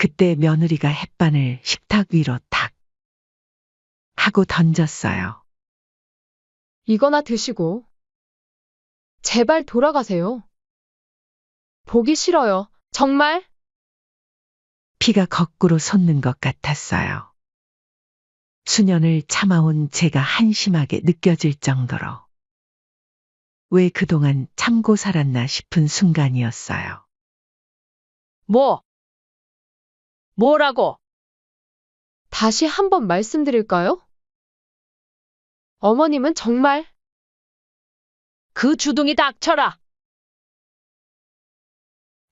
그때 며느리가 햇반을 식탁 위로 탁 하고 던졌어요. 이거나 드시고. 제발 돌아가세요. 보기 싫어요. 정말? 피가 거꾸로 솟는 것 같았어요. 수년을 참아온 제가 한심하게 느껴질 정도로. 왜 그동안 참고 살았나 싶은 순간이었어요. 뭐라고? 다시 한번 말씀드릴까요? 어머님은 정말 그 주둥이 닥쳐라.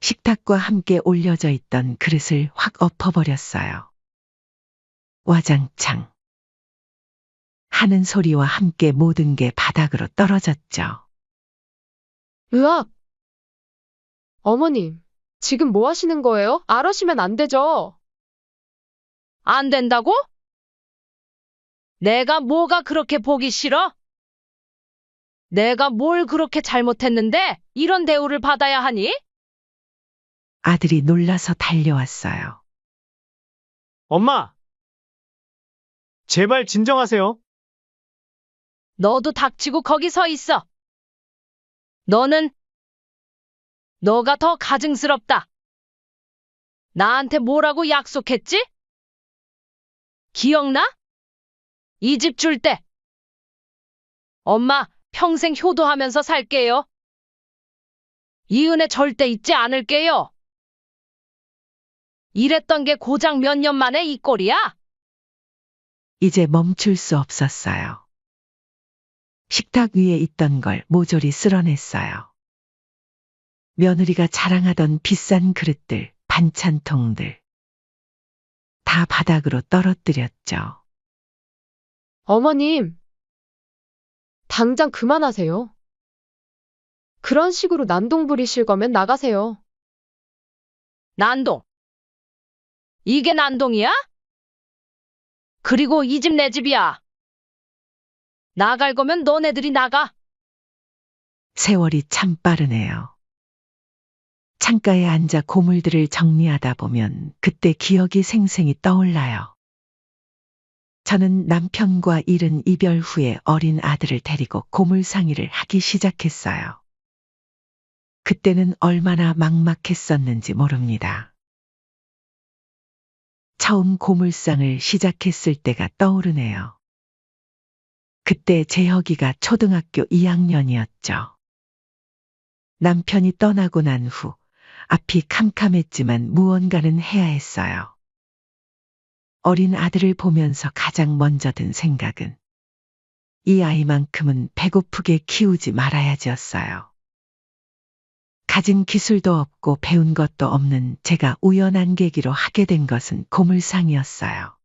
식탁과 함께 올려져 있던 그릇을 확 엎어버렸어요. 와장창. 하는 소리와 함께 모든 게 바닥으로 떨어졌죠. 으악! 어머님, 지금 뭐 하시는 거예요? 안 안 되죠? 안 된다고? 내가 뭐가 그렇게 보기 싫어? 내가 뭘 그렇게 잘못했는데 이런 대우를 받아야 하니? 아들이 놀라서 달려왔어요. 엄마! 제발 진정하세요. 너도 닥치고 거기 서 있어. 너가 더 가증스럽다. 나한테 뭐라고 약속했지? 기억나? 이 집 줄 때. 엄마, 평생 효도하면서 살게요. 이 은혜 절대 잊지 않을게요. 이랬던 게 고작 몇 년 만에 이 꼴이야? 이제 멈출 수 없었어요. 식탁 위에 있던 걸 모조리 쓸어냈어요. 며느리가 자랑하던 비싼 그릇들, 반찬통들. 다 바닥으로 떨어뜨렸죠. 어머님, 당장 그만하세요. 그런 식으로 난동 부리실 거면 나가세요. 난동. 이게 난동이야? 그리고 이 집 내 집이야. 나갈 거면 너네들이 나가. 세월이 참 빠르네요. 창가에 앉아 고물들을 정리하다 보면 그때 기억이 생생히 떠올라요. 저는 남편과 이른 이별 후에 어린 아들을 데리고 고물상의를 하기 시작했어요. 그때는 얼마나 막막했었는지 모릅니다. 처음 고물상을 시작했을 때가 떠오르네요. 그때 재혁이가 초등학교 2학년이었죠. 남편이 떠나고 난 후 앞이 캄캄했지만 무언가는 해야 했어요. 어린 아들을 보면서 가장 먼저 든 생각은 이 아이만큼은 배고프게 키우지 말아야지였어요. 가진 기술도 없고 배운 것도 없는 제가 우연한 계기로 하게 된 것은 고물상이었어요.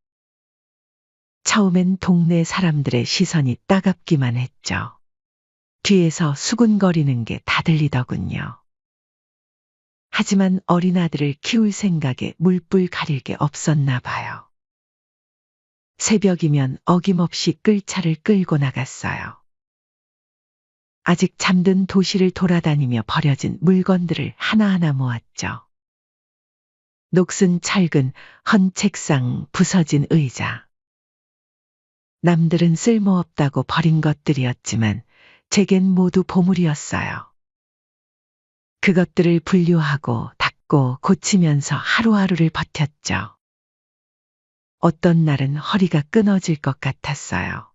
처음엔 동네 사람들의 시선이 따갑기만 했죠. 뒤에서 수군거리는 게 다 들리더군요. 하지만 어린 아들을 키울 생각에 물불 가릴 게 없었나 봐요. 새벽이면 어김없이 끌차를 끌고 나갔어요. 아직 잠든 도시를 돌아다니며 버려진 물건들을 하나하나 모았죠. 녹슨 철근, 헌 책상, 부서진 의자. 남들은 쓸모없다고 버린 것들이었지만 제겐 모두 보물이었어요. 그것들을 분류하고 닦고 고치면서 하루하루를 버텼죠. 어떤 날은 허리가 끊어질 것 같았어요.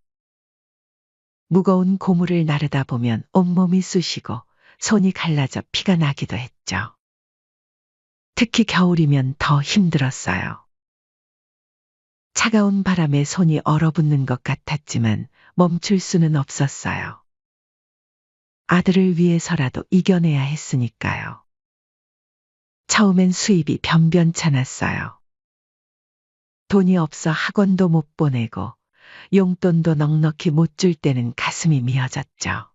무거운 고물을 나르다 보면 온몸이 쑤시고 손이 갈라져 피가 나기도 했죠. 특히 겨울이면 더 힘들었어요. 차가운 바람에 손이 얼어붙는 것 같았지만 멈출 수는 없었어요. 아들을 위해서라도 이겨내야 했으니까요. 처음엔 수입이 변변찮았어요. 돈이 없어 학원도 못 보내고 용돈도 넉넉히 못 줄 때는 가슴이 미어졌죠.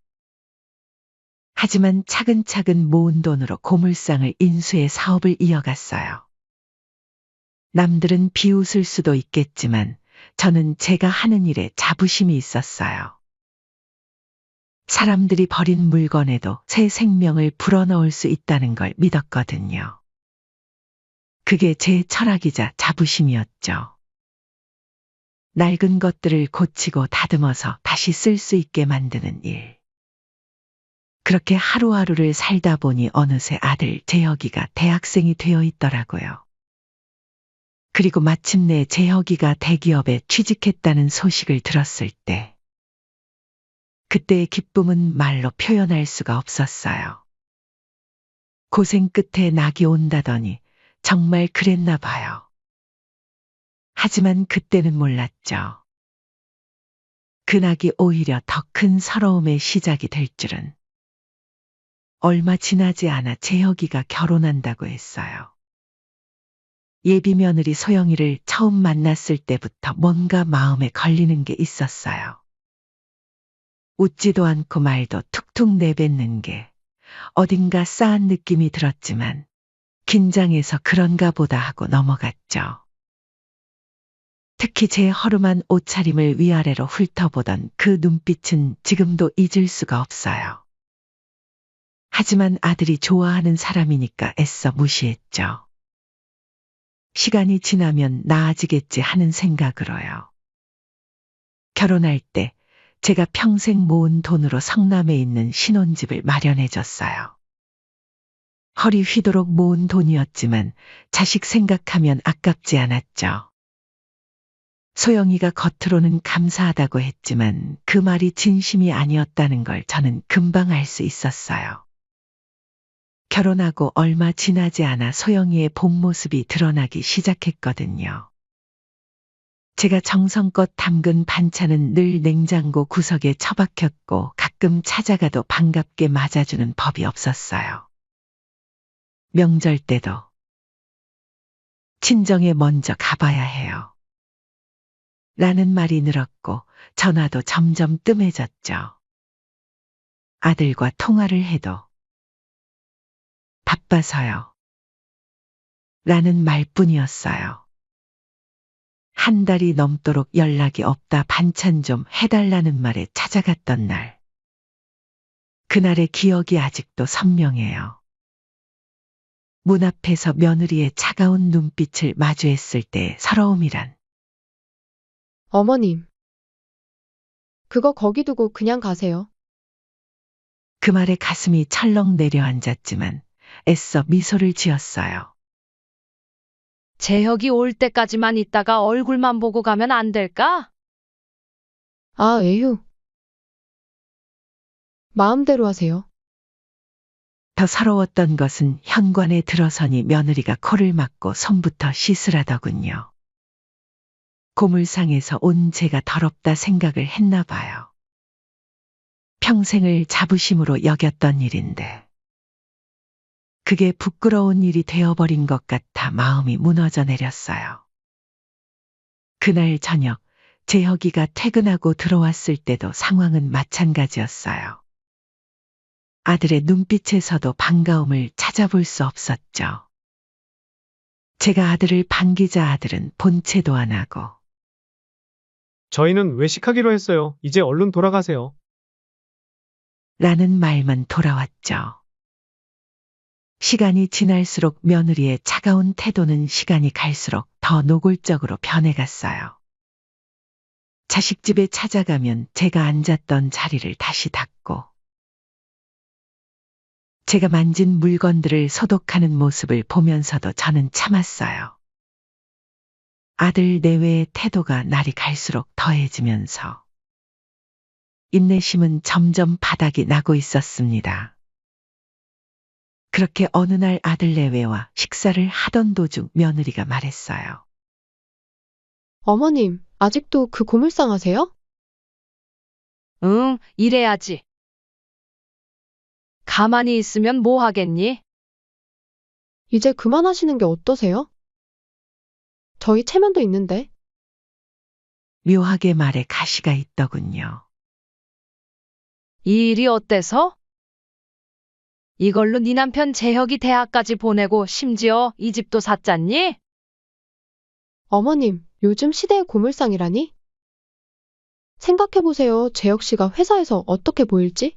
하지만 차근차근 모은 돈으로 고물상을 인수해 사업을 이어갔어요. 남들은 비웃을 수도 있겠지만 저는 제가 하는 일에 자부심이 있었어요. 사람들이 버린 물건에도 새 생명을 불어넣을 수 있다는 걸 믿었거든요. 그게 제 철학이자 자부심이었죠. 낡은 것들을 고치고 다듬어서 다시 쓸 수 있게 만드는 일. 그렇게 하루하루를 살다 보니 어느새 아들 재혁이가 대학생이 되어 있더라고요. 그리고 마침내 재혁이가 대기업에 취직했다는 소식을 들었을 때, 그때의 기쁨은 말로 표현할 수가 없었어요. 고생 끝에 낙이 온다더니 정말 그랬나 봐요. 하지만 그때는 몰랐죠. 그 낙이 오히려 더 큰 서러움의 시작이 될 줄은. 얼마 지나지 않아 재혁이가 결혼한다고 했어요. 예비 며느리 소영이를 처음 만났을 때부터 뭔가 마음에 걸리는 게 있었어요. 웃지도 않고 말도 툭툭 내뱉는 게 어딘가 싸한 느낌이 들었지만 긴장해서 그런가 보다 하고 넘어갔죠. 특히 제 허름한 옷차림을 위아래로 훑어보던 그 눈빛은 지금도 잊을 수가 없어요. 하지만 아들이 좋아하는 사람이니까 애써 무시했죠. 시간이 지나면 나아지겠지 하는 생각으로요. 결혼할 때 제가 평생 모은 돈으로 성남에 있는 신혼집을 마련해줬어요. 허리 휘도록 모은 돈이었지만 자식 생각하면 아깝지 않았죠. 소영이가 겉으로는 감사하다고 했지만 그 말이 진심이 아니었다는 걸 저는 금방 알 수 있었어요. 결혼하고 얼마 지나지 않아 소영이의 본 모습이 드러나기 시작했거든요. 제가 정성껏 담근 반찬은 늘 냉장고 구석에 처박혔고 가끔 찾아가도 반갑게 맞아주는 법이 없었어요. 명절 때도 친정에 먼저 가봐야 해요. 라는 말이 늘었고 전화도 점점 뜸해졌죠. 아들과 통화를 해도 바빠서요. 라는 말뿐이었어요. 한 달이 넘도록 연락이 없다 반찬 좀 해달라는 말에 찾아갔던 날. 그날의 기억이 아직도 선명해요. 문 앞에서 며느리의 차가운 눈빛을 마주했을 때의 서러움이란. 어머님. 그거 거기 두고 그냥 가세요. 그 말에 가슴이 철렁 내려앉았지만 애써 미소를 지었어요. 재혁이 올 때까지만 있다가 얼굴만 보고 가면 안 될까? 아, 에휴. 마음대로 하세요. 더 서러웠던 것은 현관에 들어서니 며느리가 코를 막고 손부터 씻으라더군요. 고물상에서 온 제가 더럽다 생각을 했나 봐요. 평생을 자부심으로 여겼던 일인데. 그게 부끄러운 일이 되어버린 것 같아 마음이 무너져 내렸어요. 그날 저녁 재혁이가 퇴근하고 들어왔을 때도 상황은 마찬가지였어요. 아들의 눈빛에서도 반가움을 찾아볼 수 없었죠. 제가 아들을 반기자 아들은 본체도 안 하고. 저희는 외식하기로 했어요. 이제 얼른 돌아가세요. 라는 말만 돌아왔죠. 시간이 지날수록 며느리의 차가운 태도는 시간이 갈수록 더 노골적으로 변해갔어요. 자식 집에 찾아가면 제가 앉았던 자리를 다시 닦고 제가 만진 물건들을 소독하는 모습을 보면서도 저는 참았어요. 아들 내외의 태도가 날이 갈수록 더해지면서 인내심은 점점 바닥이 나고 있었습니다. 그렇게 어느 날 아들 내외와 식사를 하던 도중 며느리가 말했어요. 어머님, 아직도 그 고물상 하세요? 응, 이래야지. 가만히 있으면 뭐 하겠니? 이제 그만하시는 게 어떠세요? 저희 체면도 있는데. 묘하게 말에 가시가 있더군요. 이 일이 어때서? 이걸로 네 남편 재혁이 대학까지 보내고 심지어 이 집도 샀잖니? 어머님, 요즘 시대의 고물상이라니? 생각해보세요. 재혁 씨가 회사에서 어떻게 보일지?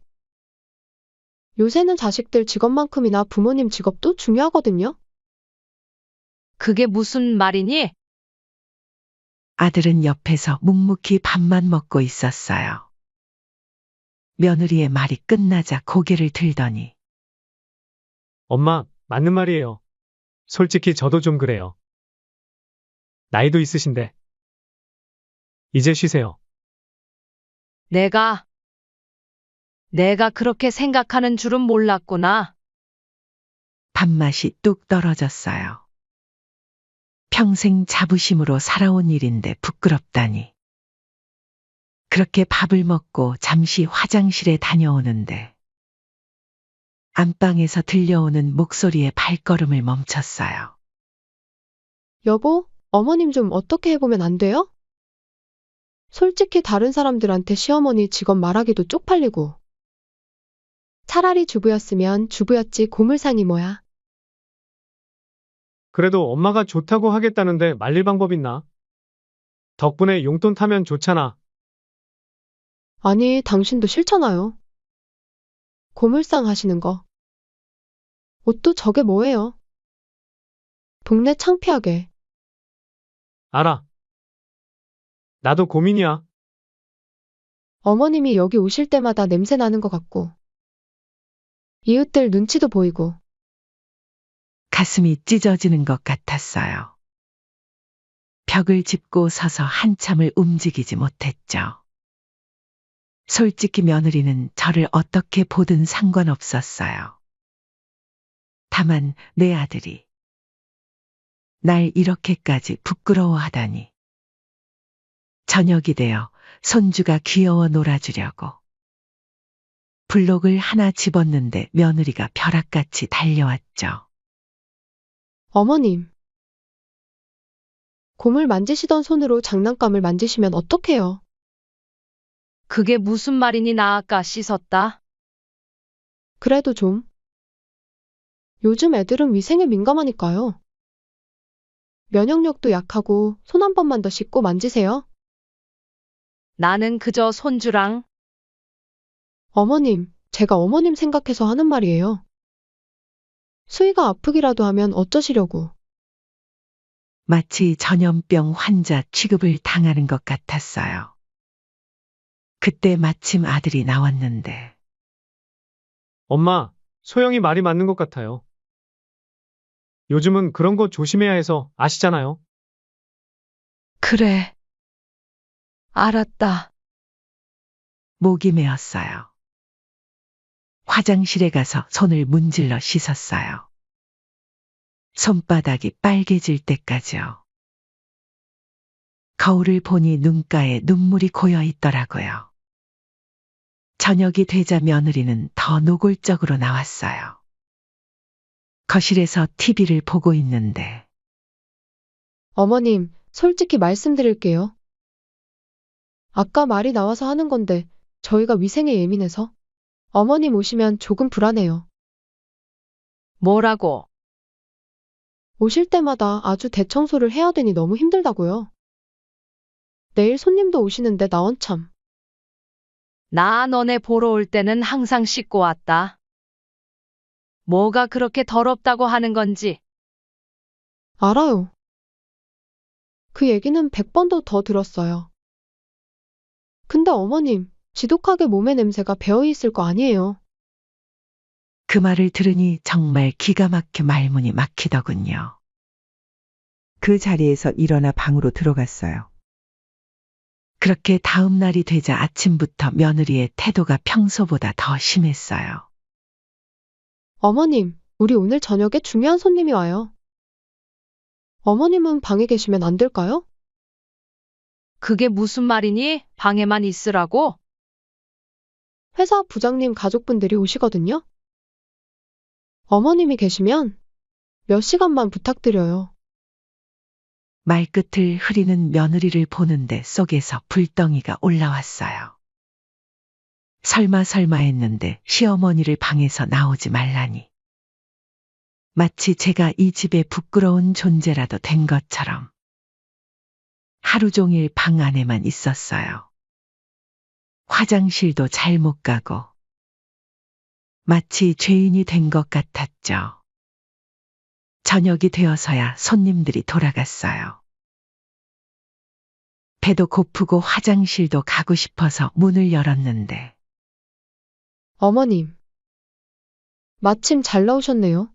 요새는 자식들 직업만큼이나 부모님 직업도 중요하거든요. 그게 무슨 말이니? 아들은 옆에서 묵묵히 밥만 먹고 있었어요. 며느리의 말이 끝나자 고개를 들더니 엄마, 맞는 말이에요. 솔직히 저도 좀 그래요. 나이도 있으신데. 이제 쉬세요. 내가 그렇게 생각하는 줄은 몰랐구나. 밥맛이 뚝 떨어졌어요. 평생 자부심으로 살아온 일인데 부끄럽다니. 그렇게 밥을 먹고 잠시 화장실에 다녀오는데 안방에서 들려오는 목소리에 발걸음을 멈췄어요. 여보, 어머님 좀 어떻게 해보면 안 돼요? 솔직히 다른 사람들한테 시어머니 직업 말하기도 쪽팔리고. 차라리 주부였으면 주부였지 고물상이 뭐야. 그래도 엄마가 좋다고 하겠다는데 말릴 방법 있나? 덕분에 용돈 타면 좋잖아. 아니, 당신도 싫잖아요. 고물상 하시는 거. 옷도 저게 뭐예요? 동네 창피하게. 알아. 나도 고민이야. 어머님이 여기 오실 때마다 냄새 나는 것 같고. 이웃들 눈치도 보이고. 가슴이 찢어지는 것 같았어요. 벽을 짚고 서서 한참을 움직이지 못했죠. 솔직히 며느리는 저를 어떻게 보든 상관없었어요. 다만 내 아들이 날 이렇게까지 부끄러워하다니. 저녁이 되어 손주가 귀여워 놀아주려고 블록을 하나 집었는데 며느리가 벼락같이 달려왔죠. 어머님. 곰을 만지시던 손으로 장난감을 만지시면 어떡해요? 그게 무슨 말이니 나 아까 씻었다. 그래도 좀. 요즘 애들은 위생에 민감하니까요. 면역력도 약하고 손 한 번만 더 씻고 만지세요. 나는 그저 손주랑 어머님, 제가 어머님 생각해서 하는 말이에요. 수희가 아프기라도 하면 어쩌시려고. 마치 전염병 환자 취급을 당하는 것 같았어요. 그때 마침 아들이 나왔는데 엄마, 소영이 말이 맞는 것 같아요. 요즘은 그런 거 조심해야 해서 아시잖아요. 그래. 알았다. 목이 메었어요. 화장실에 가서 손을 문질러 씻었어요. 손바닥이 빨개질 때까지요. 거울을 보니 눈가에 눈물이 고여 있더라고요. 저녁이 되자 며느리는 더 노골적으로 나왔어요. 거실에서 TV를 보고 있는데 어머님, 솔직히 말씀드릴게요. 아까 말이 나와서 하는 건데 저희가 위생에 예민해서 어머님 오시면 조금 불안해요. 뭐라고? 오실 때마다 아주 대청소를 해야 되니 너무 힘들다고요. 내일 손님도 오시는데 나 원참. 나 너네 보러 올 때는 항상 씻고 왔다. 뭐가 그렇게 더럽다고 하는 건지. 알아요. 그 얘기는 100번도 더 들었어요. 근데 어머님, 지독하게 몸의 냄새가 배어 있을 거 아니에요. 그 말을 들으니 정말 기가 막혀 말문이 막히더군요. 그 자리에서 일어나 방으로 들어갔어요. 그렇게 다음 날이 되자 아침부터 며느리의 태도가 평소보다 더 심했어요. 어머님, 우리 오늘 저녁에 중요한 손님이 와요. 어머님은 방에 계시면 안 될까요? 그게 무슨 말이니? 방에만 있으라고? 회사 부장님 가족분들이 오시거든요. 어머님이 계시면 몇 시간만 부탁드려요. 말끝을 흐리는 며느리를 보는데 속에서 불덩이가 올라왔어요. 설마 했는데 시어머니를 방에서 나오지 말라니. 마치 제가 이 집의 부끄러운 존재라도 된 것처럼. 하루 종일 방 안에만 있었어요. 화장실도 잘 못 가고. 마치 죄인이 된 것 같았죠. 저녁이 되어서야 손님들이 돌아갔어요. 배도 고프고 화장실도 가고 싶어서 문을 열었는데 어머님. 마침 잘 나오셨네요.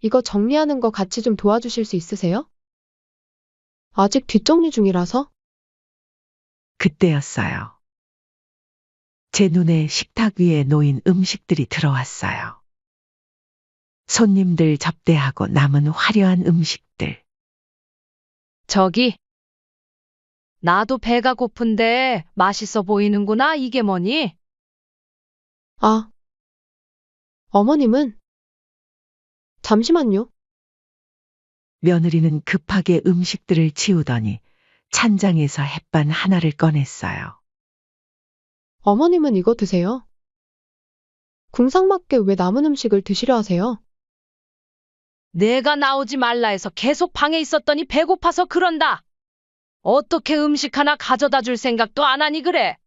이거 정리하는 거 같이 좀 도와주실 수 있으세요? 아직 뒷정리 중이라서? 그때였어요. 제 눈에 식탁 위에 놓인 음식들이 들어왔어요. 손님들 접대하고 남은 화려한 음식들. 저기, 나도 배가 고픈데 맛있어 보이는구나. 이게 뭐니? 아, 어머님은? 잠시만요. 며느리는 급하게 음식들을 치우더니 찬장에서 햇반 하나를 꺼냈어요. 어머님은 이거 드세요. 궁상맞게 왜 남은 음식을 드시려 하세요? 내가 나오지 말라 해서 계속 방에 있었더니 배고파서 그런다. 어떻게 음식 하나 가져다 줄 생각도 안 하니 그래?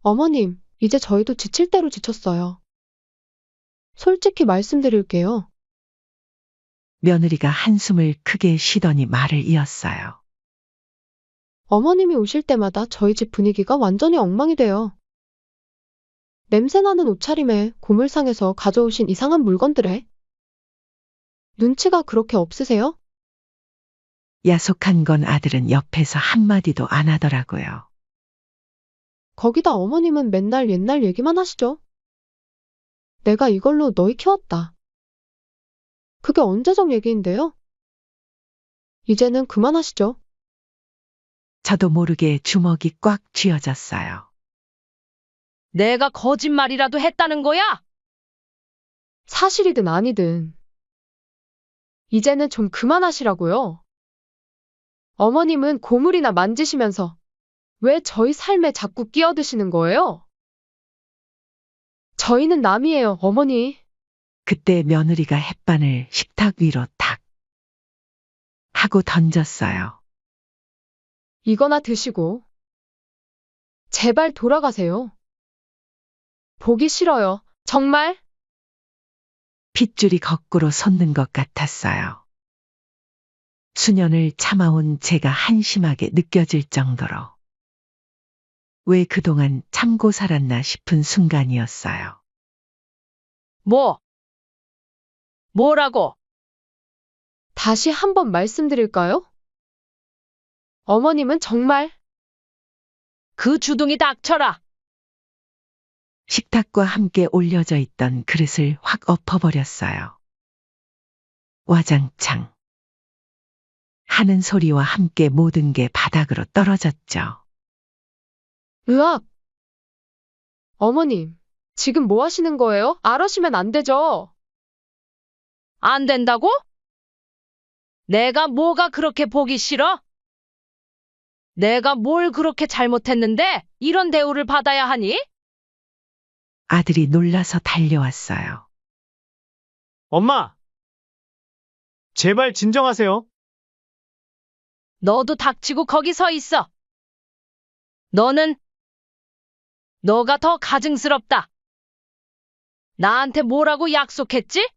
어머님, 이제 저희도 지칠 대로 지쳤어요. 솔직히 말씀드릴게요. 며느리가 한숨을 크게 쉬더니 말을 이었어요. 어머님이 오실 때마다 저희 집 분위기가 완전히 엉망이 돼요. 냄새나는 옷차림에 고물상에서 가져오신 이상한 물건들에 눈치가 그렇게 없으세요? 야속한 건 아들은 옆에서 한마디도 안 하더라고요. 거기다 어머님은 맨날 옛날 얘기만 하시죠? 내가 이걸로 너희 키웠다. 그게 언제적 얘기인데요? 이제는 그만하시죠. 저도 모르게 주먹이 꽉 쥐어졌어요. 내가 거짓말이라도 했다는 거야? 사실이든 아니든. 이제는 좀 그만하시라고요. 어머님은 고물이나 만지시면서 왜 저희 삶에 자꾸 끼어드시는 거예요? 저희는 남이에요, 어머니. 그때 며느리가 햇반을 식탁 위로 탁 하고 던졌어요. 이거나 드시고. 제발 돌아가세요. 보기 싫어요. 정말? 핏줄이 거꾸로 솟는 것 같았어요. 수년을 참아온 제가 한심하게 느껴질 정도로. 왜 그동안 참고 살았나 싶은 순간이었어요. 뭐라고? 다시 한번 말씀드릴까요? 어머님은 정말 그 주둥이 닥쳐라. 식탁과 함께 올려져 있던 그릇을 확 엎어버렸어요. 와장창. 하는 소리와 함께 모든 게 바닥으로 떨어졌죠. 으악! 어머님, 지금 뭐 하시는 거예요? 아러시면 안 되죠. 안 된다고? 내가 뭐가 그렇게 보기 싫어? 내가 뭘 그렇게 잘못했는데 이런 대우를 받아야 하니? 아들이 놀라서 달려왔어요. 엄마! 제발 진정하세요. 너도 닥치고 거기 서 있어. 너가 더 가증스럽다. 나한테 뭐라고 약속했지?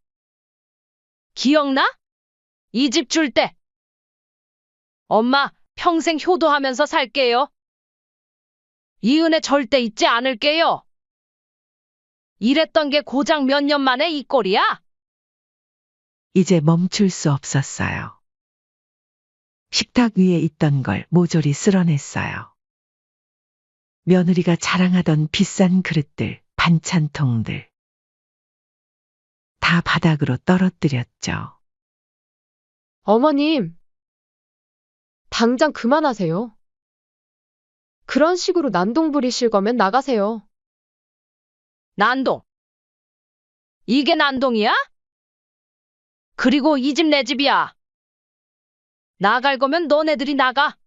기억나? 이 집 줄 때. 엄마, 평생 효도하면서 살게요. 이 은혜 절대 잊지 않을게요. 이랬던 게 고작 몇 년 만에 이 꼴이야? 이제 멈출 수 없었어요. 식탁 위에 있던 걸 모조리 쓸어냈어요. 며느리가 자랑하던 비싼 그릇들, 반찬통들. 다 바닥으로 떨어뜨렸죠. 어머님, 당장 그만하세요. 그런 식으로 난동 부리실 거면 나가세요. 난동. 이게 난동이야? 그리고 이 집 내 집이야. 나갈 거면 너네들이 나가.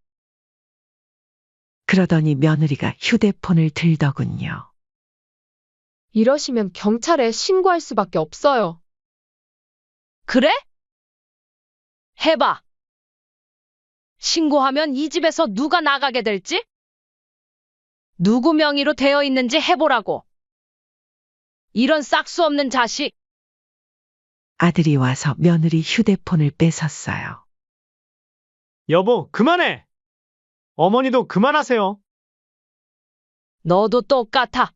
그러더니 며느리가 휴대폰을 들더군요. 이러시면 경찰에 신고할 수밖에 없어요. 그래? 해봐. 신고하면 이 집에서 누가 나가게 될지? 누구 명의로 되어 있는지 해보라고. 이런 싹수 없는 자식. 아들이 와서 며느리 휴대폰을 뺏었어요. 여보, 그만해! 어머니도 그만하세요. 너도 똑같아.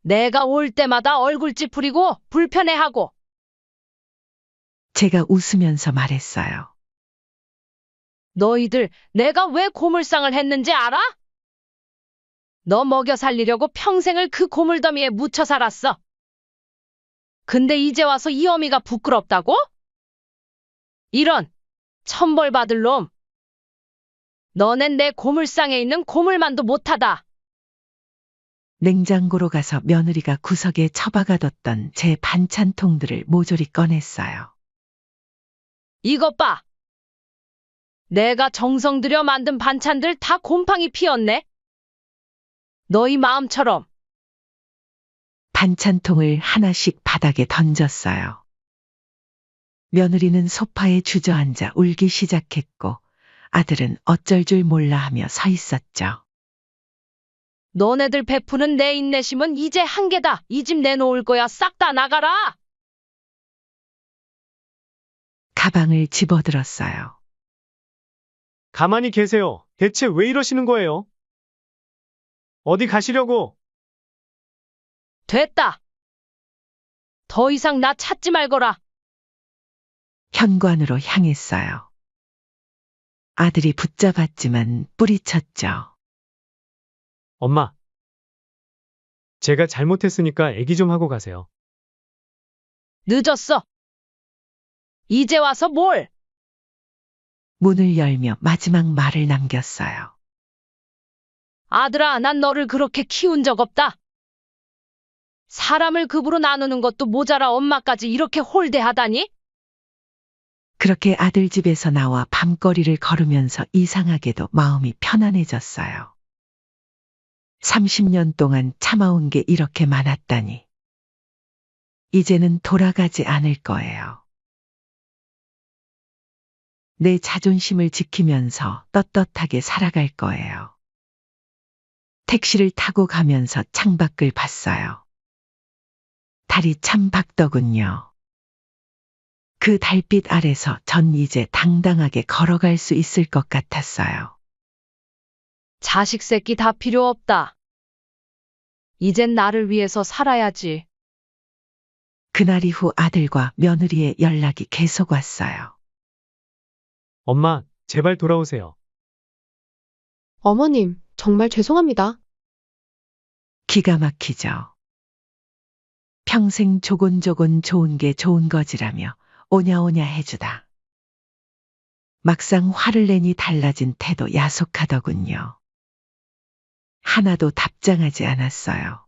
내가 올 때마다 얼굴 찌푸리고 불편해하고. 제가 웃으면서 말했어요. 너희들 내가 왜 고물상을 했는지 알아? 너 먹여 살리려고 평생을 그 고물더미에 묻혀 살았어. 근데 이제 와서 이 어미가 부끄럽다고? 이런 천벌 받을 놈. 너넨 내 고물상에 있는 고물만도 못하다. 냉장고로 가서 며느리가 구석에 처박아뒀던 제 반찬통들을 모조리 꺼냈어요. 이것 봐. 내가 정성 들여 만든 반찬들 다 곰팡이 피었네. 너희 마음처럼. 반찬통을 하나씩 바닥에 던졌어요. 며느리는 소파에 주저앉아 울기 시작했고 아들은 어쩔 줄 몰라 하며 서 있었죠. 너네들 베푸는 내 인내심은 이제 한계다. 이 집 내놓을 거야. 싹 다 나가라. 가방을 집어들었어요. 가만히 계세요. 대체 왜 이러시는 거예요? 어디 가시려고? 됐다. 더 이상 나 찾지 말거라. 현관으로 향했어요. 아들이 붙잡았지만 뿌리쳤죠. 엄마. 제가 잘못했으니까 애기 좀 하고 가세요. 늦었어. 이제 와서 뭘? 문을 열며 마지막 말을 남겼어요. 아들아, 난 너를 그렇게 키운 적 없다. 사람을 급으로 나누는 것도 모자라 엄마까지 이렇게 홀대하다니? 그렇게 아들 집에서 나와 밤거리를 걸으면서 이상하게도 마음이 편안해졌어요. 30년 동안 참아온 게 이렇게 많았다니. 이제는 돌아가지 않을 거예요. 내 자존심을 지키면서 떳떳하게 살아갈 거예요. 택시를 타고 가면서 창밖을 봤어요. 달이 참 밝더군요. 그 달빛 아래서 전 이제 당당하게 걸어갈 수 있을 것 같았어요. 자식 새끼 다 필요 없다. 이젠 나를 위해서 살아야지. 그날 이후 아들과 며느리의 연락이 계속 왔어요. 엄마, 제발 돌아오세요. 어머님, 정말 죄송합니다. 기가 막히죠. 평생 조곤조곤 좋은 게 좋은 거지라며 오냐오냐 해주다. 막상 화를 내니 달라진 태도 야속하더군요. 하나도 답장하지 않았어요.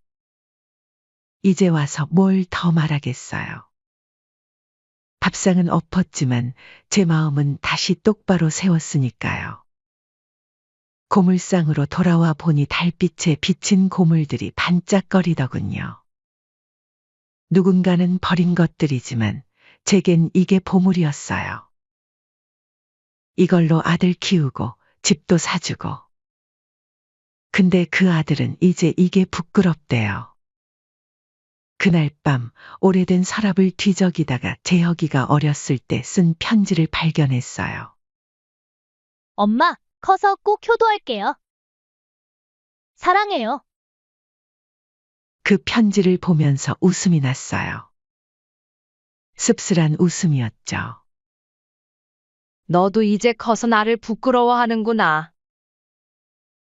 이제 와서 뭘 더 말하겠어요. 밥상은 엎었지만 제 마음은 다시 똑바로 세웠으니까요. 고물상으로 돌아와 보니 달빛에 비친 고물들이 반짝거리더군요. 누군가는 버린 것들이지만 제겐 이게 보물이었어요. 이걸로 아들 키우고 집도 사주고. 근데 그 아들은 이제 이게 부끄럽대요. 그날 밤 오래된 서랍을 뒤적이다가 재혁이가 어렸을 때 쓴 편지를 발견했어요. 엄마, 커서 꼭 효도할게요. 사랑해요. 그 편지를 보면서 웃음이 났어요. 씁쓸한 웃음이었죠. 너도 이제 커서 나를 부끄러워하는구나.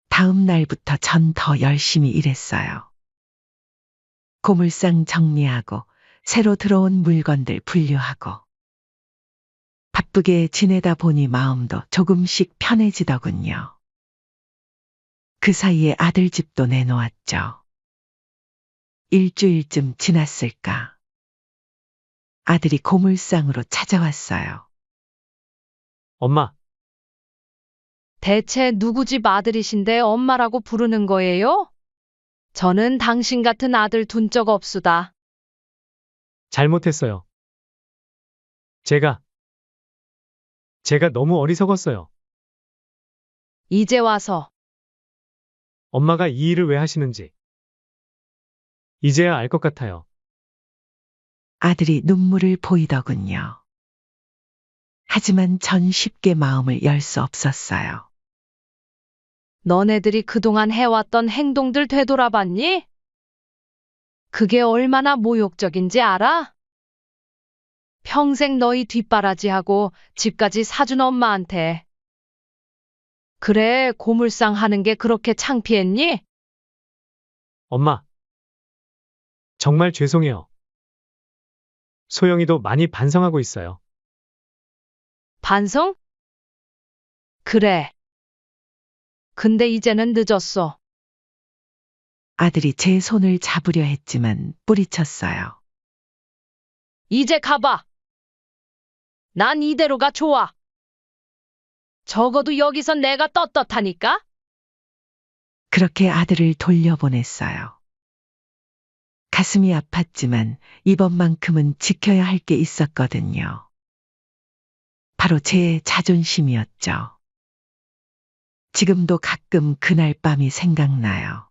다음 날부터 전 더 열심히 일했어요. 고물상 정리하고 새로 들어온 물건들 분류하고. 바쁘게 지내다 보니 마음도 조금씩 편해지더군요. 그 사이에 아들 집도 내놓았죠. 일주일쯤 지났을까. 아들이 고물상으로 찾아왔어요. 엄마, 대체 누구 집 아들이신데 엄마라고 부르는 거예요? 저는 당신 같은 아들 둔 적 없수다. 잘못했어요. 제가 너무 어리석었어요. 이제 와서 엄마가 이 일을 왜 하시는지. 이제야 알 것 같아요. 아들이 눈물을 보이더군요. 하지만 전 쉽게 마음을 열 수 없었어요. 너네들이 그동안 해왔던 행동들 되돌아봤니? 그게 얼마나 모욕적인지 알아? 평생 너희 뒷바라지하고 집까지 사준 엄마한테. 그래, 고물상 하는 게 그렇게 창피했니? 엄마, 정말 죄송해요. 소영이도 많이 반성하고 있어요. 반성? 그래. 근데 이제는 늦었어. 아들이 제 손을 잡으려 했지만 뿌리쳤어요. 이제 가봐. 난 이대로가 좋아. 적어도 여기선 내가 떳떳하니까? 그렇게 아들을 돌려보냈어요. 가슴이 아팠지만 이번만큼은 지켜야 할 게 있었거든요. 바로 제 자존심이었죠. 지금도 가끔 그날 밤이 생각나요.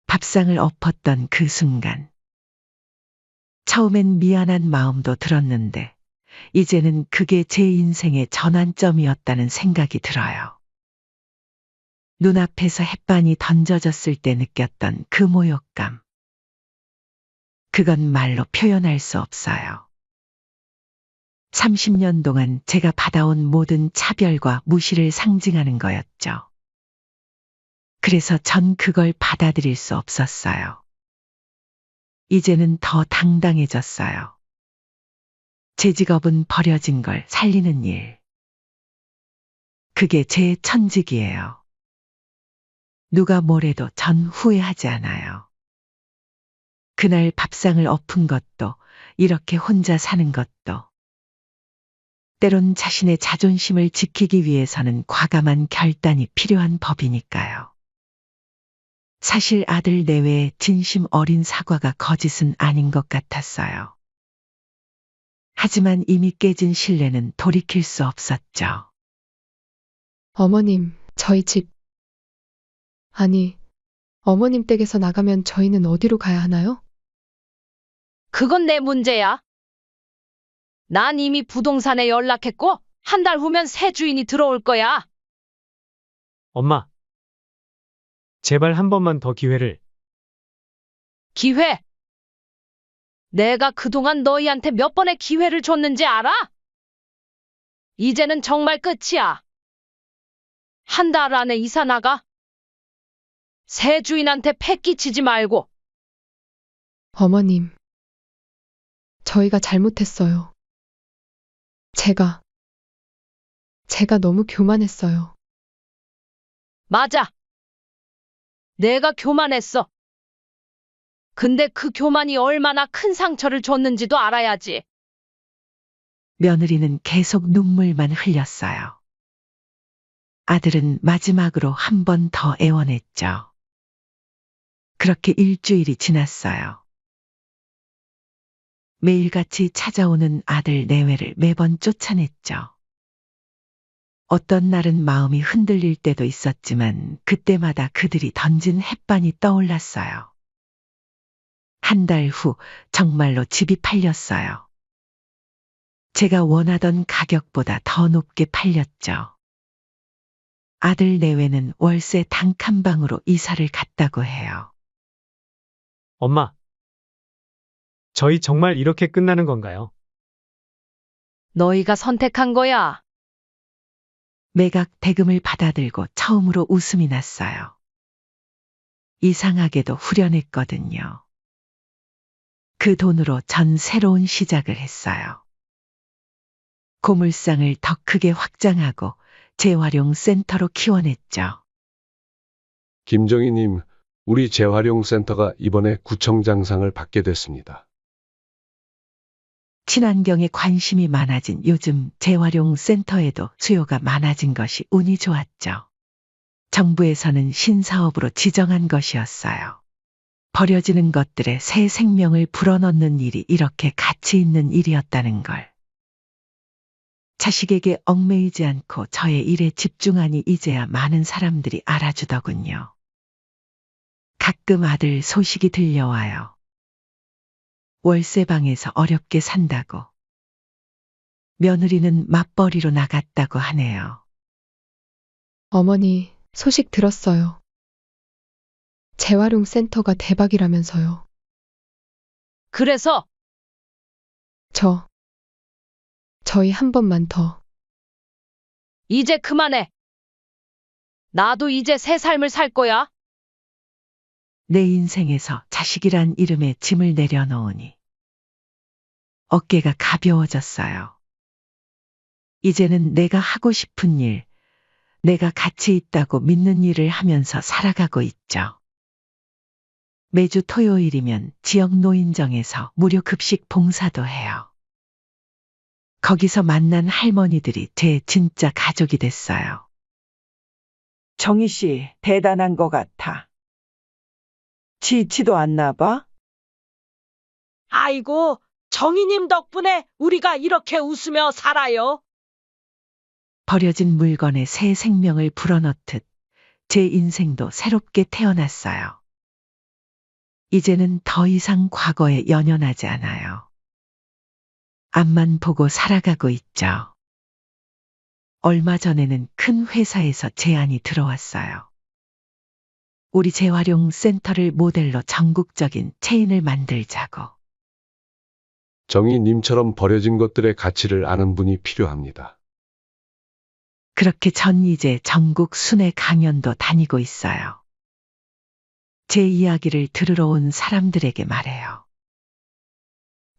밥상을 엎었던 그 순간. 처음엔 미안한 마음도 들었는데, 이제는 그게 제 인생의 전환점이었다는 생각이 들어요. 눈앞에서 햇반이 던져졌을 때 느꼈던 그 모욕감. 그건 말로 표현할 수 없어요. 30년 동안 제가 받아온 모든 차별과 무시를 상징하는 거였죠. 그래서 전 그걸 받아들일 수 없었어요. 이제는 더 당당해졌어요. 제 직업은 버려진 걸 살리는 일. 그게 제 천직이에요. 누가 뭐래도 전 후회하지 않아요. 그날 밥상을 엎은 것도, 이렇게 혼자 사는 것도. 때론 자신의 자존심을 지키기 위해서는 과감한 결단이 필요한 법이니까요. 사실 아들 내외의 진심 어린 사과가 거짓은 아닌 것 같았어요. 하지만 이미 깨진 신뢰는 돌이킬 수 없었죠. 어머님, 저희 집. 아니, 어머님 댁에서 나가면 저희는 어디로 가야 하나요? 그건 내 문제야. 난 이미 부동산에 연락했고, 한 달 후면 새 주인이 들어올 거야. 엄마, 제발 한 번만 더 기회를. 기회. 내가 그동안 너희한테 몇 번의 기회를 줬는지 알아? 이제는 정말 끝이야. 한 달 안에 이사 나가. 새 주인한테 패 끼치지 말고. 어머님, 저희가 잘못했어요. 제가 너무 교만했어요. 맞아. 내가 교만했어. 근데 그 교만이 얼마나 큰 상처를 줬는지도 알아야지. 며느리는 계속 눈물만 흘렸어요. 아들은 마지막으로 한 번 더 애원했죠. 그렇게 일주일이 지났어요. 매일같이 찾아오는 아들 내외를 매번 쫓아냈죠. 어떤 날은 마음이 흔들릴 때도 있었지만 그때마다 그들이 던진 햇반이 떠올랐어요. 한 달 후 정말로 집이 팔렸어요. 제가 원하던 가격보다 더 높게 팔렸죠. 아들 내외는 월세 단칸방으로 이사를 갔다고 해요. 엄마, 저희 정말 이렇게 끝나는 건가요? 너희가 선택한 거야. 매각 대금을 받아들고 처음으로 웃음이 났어요. 이상하게도 후련했거든요. 그 돈으로 전 새로운 시작을 했어요. 고물상을 더 크게 확장하고 재활용 센터로 키워냈죠. 김정희님, 우리 재활용센터가 이번에 구청장상을 받게 됐습니다. 친환경에 관심이 많아진 요즘 재활용 센터에도 수요가 많아진 것이 운이 좋았죠. 정부에서는 신사업으로 지정한 것이었어요. 버려지는 것들에 새 생명을 불어넣는 일이 이렇게 가치 있는 일이었다는 걸. 자식에게 얽매이지 않고 저의 일에 집중하니 이제야 많은 사람들이 알아주더군요. 가끔 아들 소식이 들려와요. 월세방에서 어렵게 산다고. 며느리는 맞벌이로 나갔다고 하네요. 어머니, 소식 들었어요. 재활용 센터가 대박이라면서요. 그래서 저희 한 번만 더. 이제 그만해. 나도 이제 새 삶을 살 거야. 내 인생에서 자식이란 이름의 짐을 내려놓으니 어깨가 가벼워졌어요. 이제는 내가 하고 싶은 일, 내가 가치 있다고 믿는 일을 하면서 살아가고 있죠. 매주 토요일이면 지역 노인정에서 무료 급식 봉사도 해요. 거기서 만난 할머니들이 제 진짜 가족이 됐어요. 정희 씨, 대단한 것 같아. 지치도 않나 봐? 아이고, 정희님 덕분에 우리가 이렇게 웃으며 살아요. 버려진 물건에 새 생명을 불어넣듯 제 인생도 새롭게 태어났어요. 이제는 더 이상 과거에 연연하지 않아요. 앞만 보고 살아가고 있죠. 얼마 전에는 큰 회사에서 제안이 들어왔어요. 우리 재활용 센터를 모델로 전국적인 체인을 만들자고. 정희님처럼 버려진 것들의 가치를 아는 분이 필요합니다. 그렇게 전 이제 전국 순회 강연도 다니고 있어요. 제 이야기를 들으러 온 사람들에게 말해요.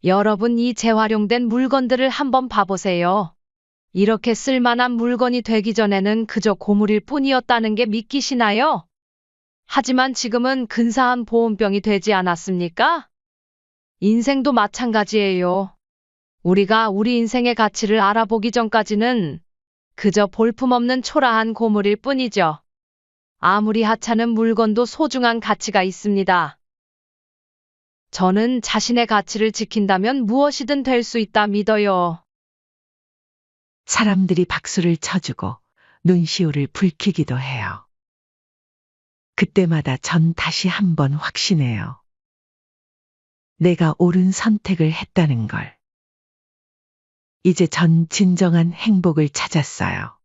여러분, 이 재활용된 물건들을 한번 봐보세요. 이렇게 쓸만한 물건이 되기 전에는 그저 고물일 뿐이었다는 게 믿기시나요? 하지만 지금은 근사한 보온병이 되지 않았습니까? 인생도 마찬가지예요. 우리가 우리 인생의 가치를 알아보기 전까지는 그저 볼품없는 초라한 고물일 뿐이죠. 아무리 하찮은 물건도 소중한 가치가 있습니다. 저는 자신의 가치를 지킨다면 무엇이든 될 수 있다 믿어요. 사람들이 박수를 쳐주고 눈시울을 붉히기도 해요. 그때마다 전 다시 한번 확신해요. 내가 옳은 선택을 했다는 걸. 이제 전 진정한 행복을 찾았어요.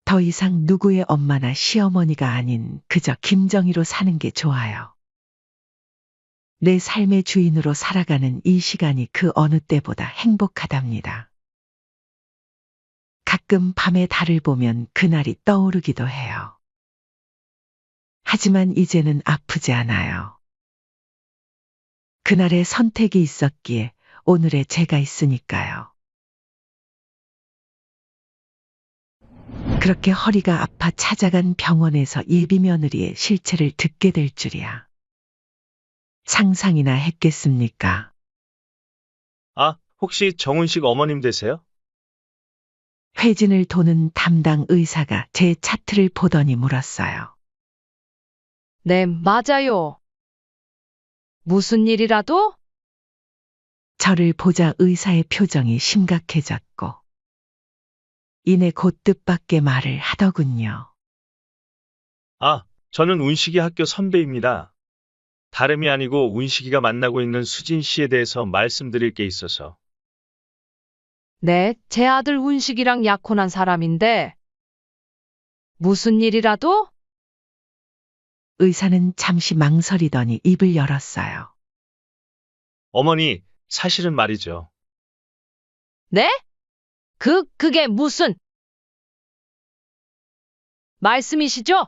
더 이상 누구의 엄마나 시어머니가 아닌 그저 김정희로 사는 게 좋아요. 내 삶의 주인으로 살아가는 이 시간이 그 어느 때보다 행복하답니다. 가끔 밤에 달을 보면 그날이 떠오르기도 해요. 하지만 이제는 아프지 않아요. 그날의 선택이 있었기에 오늘의 제가 있으니까요. 그렇게 허리가 아파 찾아간 병원에서 예비 며느리의 실체를 듣게 될 줄이야. 상상이나 했겠습니까? 아, 혹시 정훈식 어머님 되세요? 회진을 도는 담당 의사가 제 차트를 보더니 물었어요. 네, 맞아요. 무슨 일이라도? 저를 보자 의사의 표정이 심각해졌고 이내 곧 뜻밖의 말을 하더군요. 아, 저는 운식이 학교 선배입니다. 다름이 아니고 운식이가 만나고 있는 수진 씨에 대해서 말씀드릴 게 있어서. 네, 제 아들 운식이랑 약혼한 사람인데. 무슨 일이라도? 의사는 잠시 망설이더니 입을 열었어요. 어머니, 사실은 말이죠. 네? 그게 무슨 말씀이시죠?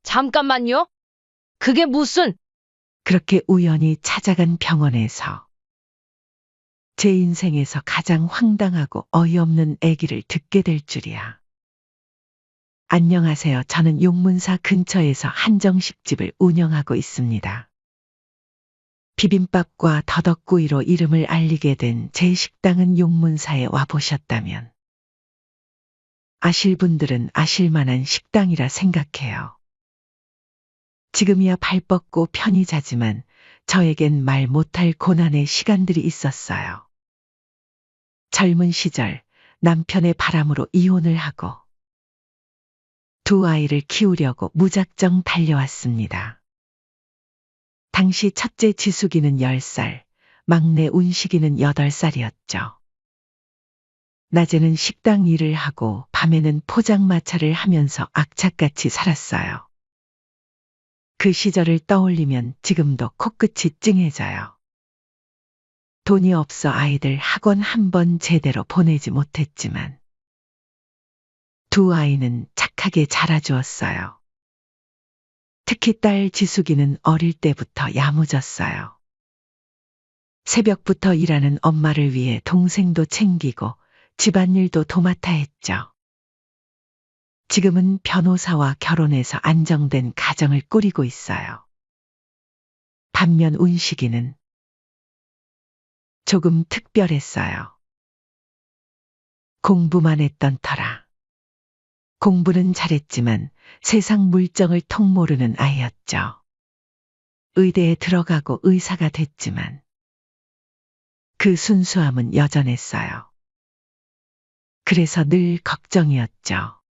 잠깐만요. 그게 무슨... 그렇게 우연히 찾아간 병원에서 제 인생에서 가장 황당하고 어이없는 얘기를 듣게 될 줄이야. 안녕하세요. 저는 용문사 근처에서 한정식집을 운영하고 있습니다. 비빔밥과 더덕구이로 이름을 알리게 된 제 식당은 용문사에 와보셨다면 아실 분들은 아실 만한 식당이라 생각해요. 지금이야 발 뻗고 편히 자지만 저에겐 말 못할 고난의 시간들이 있었어요. 젊은 시절 남편의 바람으로 이혼을 하고 두 아이를 키우려고 무작정 달려왔습니다. 당시 첫째 지숙이는 10살, 막내 운식이는 8살이었죠. 낮에는 식당 일을 하고 밤에는 포장마차를 하면서 악착같이 살았어요. 그 시절을 떠올리면 지금도 코끝이 찡해져요. 돈이 없어 아이들 학원 한 번 제대로 보내지 못했지만 두 아이는 착하게 자라주었어요. 특히 딸 지숙이는 어릴 때부터 야무졌어요. 새벽부터 일하는 엄마를 위해 동생도 챙기고 집안일도 도맡아 했죠. 지금은 변호사와 결혼해서 안정된 가정을 꾸리고 있어요. 반면 운식이는 조금 특별했어요. 공부만 했던 터라. 공부는 잘했지만 세상 물정을 통 모르는 아이였죠. 의대에 들어가고 의사가 됐지만 그 순수함은 여전했어요. 그래서 늘 걱정이었죠.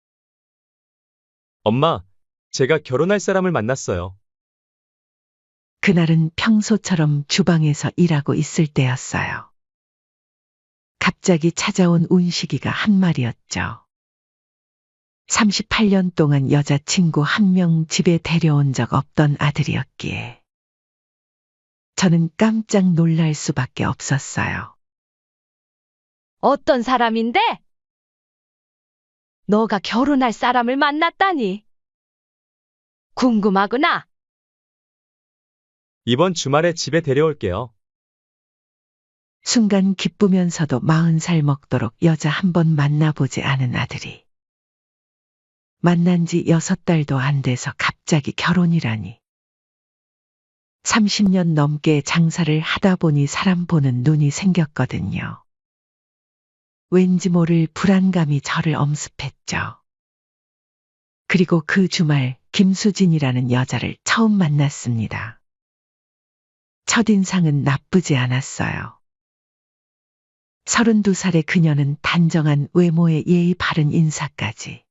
엄마, 제가 결혼할 사람을 만났어요. 그날은 평소처럼 주방에서 일하고 있을 때였어요. 갑자기 찾아온 운식이가 한 말이었죠. 38년 동안 여자친구 한 명 집에 데려온 적 없던 아들이었기에 저는 깜짝 놀랄 수밖에 없었어요. 어떤 사람인데? 너가 결혼할 사람을 만났다니. 궁금하구나. 이번 주말에 집에 데려올게요. 순간 기쁘면서도 40살 먹도록 여자 한 번 만나보지 않은 아들이 만난 지 6달도 안 돼서 갑자기 결혼이라니. 30년 넘게 장사를 하다 보니 사람 보는 눈이 생겼거든요. 왠지 모를 불안감이 저를 엄습했죠. 그리고 그 주말 김수진이라는 여자를 처음 만났습니다. 첫인상은 나쁘지 않았어요. 32살의 그녀는 단정한 외모에 예의 바른 인사까지.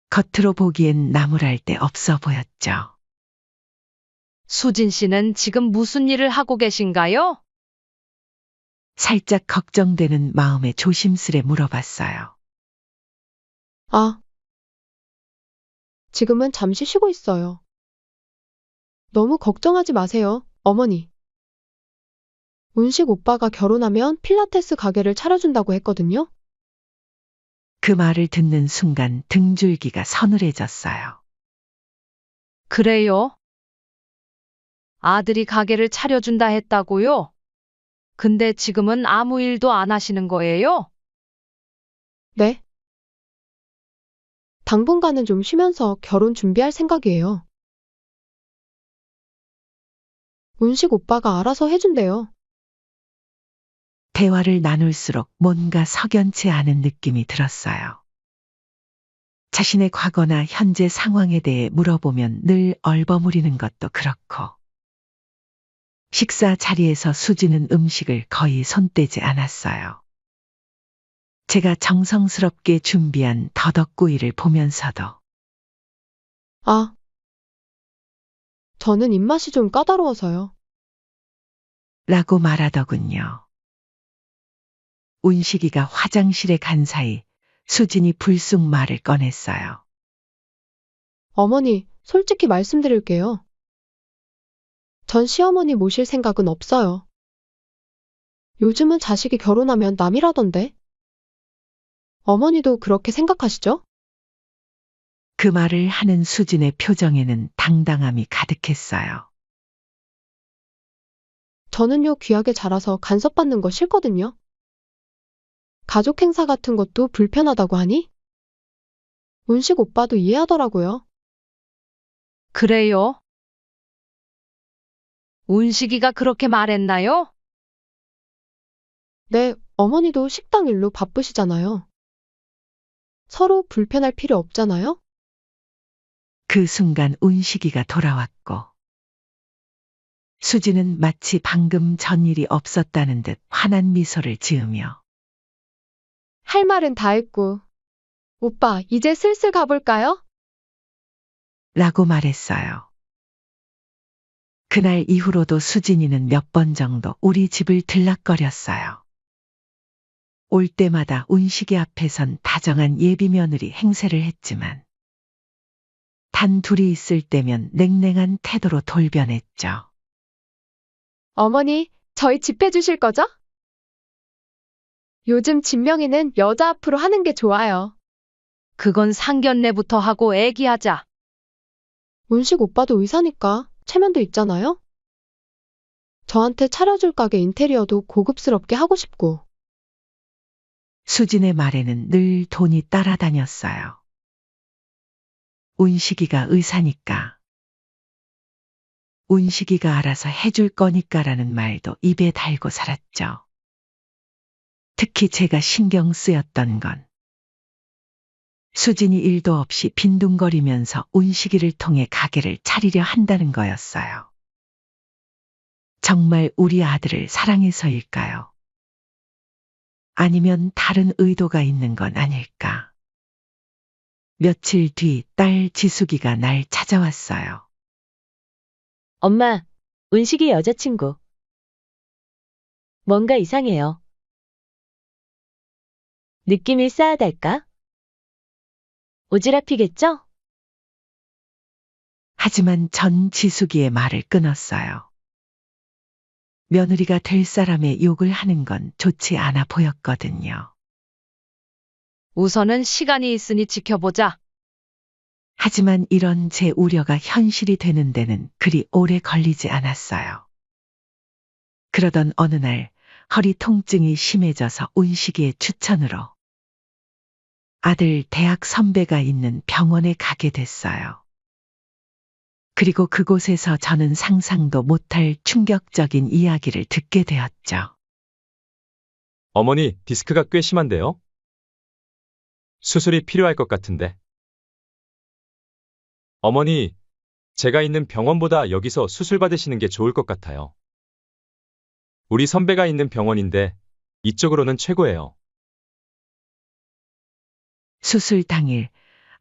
겉으로 보기엔 나무랄 데 없어 보였죠. 수진 씨는 지금 무슨 일을 하고 계신가요? 살짝 걱정되는 마음에 조심스레 물어봤어요. 아, 지금은 잠시 쉬고 있어요. 너무 걱정하지 마세요, 어머니. 운식 오빠가 결혼하면 필라테스 가게를 차려준다고 했거든요. 그 말을 듣는 순간 등줄기가 서늘해졌어요. 그래요? 아들이 가게를 차려준다 했다고요? 근데 지금은 아무 일도 안 하시는 거예요? 네. 당분간은 좀 쉬면서 결혼 준비할 생각이에요. 운식 오빠가 알아서 해준대요. 대화를 나눌수록 뭔가 석연치 않은 느낌이 들었어요. 자신의 과거나 현재 상황에 대해 물어보면 늘 얼버무리는 것도 그렇고 식사 자리에서 수지는 음식을 거의 손대지 않았어요. 제가 정성스럽게 준비한 더덕구이를 보면서도 아, 저는 입맛이 좀 까다로워서요. 라고 말하더군요. 운식이가 화장실에 간 사이 수진이 불쑥 말을 꺼냈어요. 어머니, 솔직히 말씀드릴게요. 전 시어머니 모실 생각은 없어요. 요즘은 자식이 결혼하면 남이라던데. 어머니도 그렇게 생각하시죠? 그 말을 하는 수진의 표정에는 당당함이 가득했어요. 저는요, 귀하게 자라서 간섭받는 거 싫거든요. 가족 행사 같은 것도 불편하다고 하니? 운식 오빠도 이해하더라고요. 그래요? 운식이가 그렇게 말했나요? 네, 어머니도 식당 일로 바쁘시잖아요. 서로 불편할 필요 없잖아요? 그 순간 운식이가 돌아왔고 수지는 마치 방금 전일이 없었다는 듯 환한 미소를 지으며 할 말은 다 했고. 오빠, 이제 슬슬 가볼까요? 라고 말했어요. 그날 이후로도 수진이는 몇 번 정도 우리 집을 들락거렸어요. 올 때마다 운식이 앞에선 다정한 예비 며느리 행세를 했지만 단 둘이 있을 때면 냉랭한 태도로 돌변했죠. 어머니, 저희 집 해주실 거죠? 요즘 진명이는 여자 앞으로 하는 게 좋아요. 그건 상견례부터 하고 애기하자. 운식 오빠도 의사니까 체면도 있잖아요? 저한테 차려줄 가게 인테리어도 고급스럽게 하고 싶고. 수진의 말에는 늘 돈이 따라다녔어요. 운식이가 의사니까. 운식이가 알아서 해줄 거니까라는 말도 입에 달고 살았죠. 특히 제가 신경 쓰였던 건 수진이 일도 없이 빈둥거리면서 운식이를 통해 가게를 차리려 한다는 거였어요. 정말 우리 아들을 사랑해서일까요? 아니면 다른 의도가 있는 건 아닐까? 며칠 뒤 딸 지숙이가 날 찾아왔어요. 엄마, 운식이 여자친구. 뭔가 이상해요. 느낌이 싸하달까? 오지랖이겠죠? 하지만 전 지숙이의 말을 끊었어요. 며느리가 될 사람의 욕을 하는 건 좋지 않아 보였거든요. 우선은 시간이 있으니 지켜보자. 하지만 이런 제 우려가 현실이 되는 데는 그리 오래 걸리지 않았어요. 그러던 어느 날 허리 통증이 심해져서 운식이의 추천으로 아들 대학 선배가 있는 병원에 가게 됐어요. 그리고 그곳에서 저는 상상도 못할 충격적인 이야기를 듣게 되었죠. 어머니, 디스크가 꽤 심한데요? 수술이 필요할 것 같은데. 어머니, 제가 있는 병원보다 여기서 수술 받으시는 게 좋을 것 같아요. 우리 선배가 있는 병원인데 이쪽으로는 최고예요. 수술 당일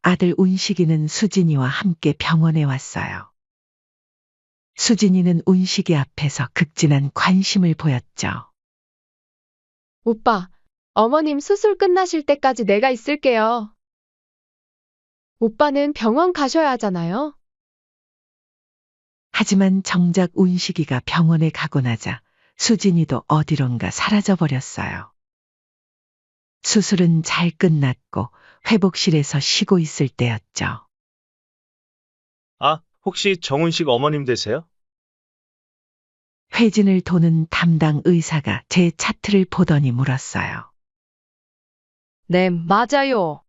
아들 운식이는 수진이와 함께 병원에 왔어요. 수진이는 운식이 앞에서 극진한 관심을 보였죠. 오빠, 어머님 수술 끝나실 때까지 내가 있을게요. 오빠는 병원 가셔야 하잖아요. 하지만 정작 운식이가 병원에 가고 나자 수진이도 어디론가 사라져버렸어요. 수술은 잘 끝났고 회복실에서 쉬고 있을 때였죠. 아, 혹시 정운식 어머님 되세요? 회진을 도는 담당 의사가 제 차트를 보더니 물었어요. 네, 맞아요.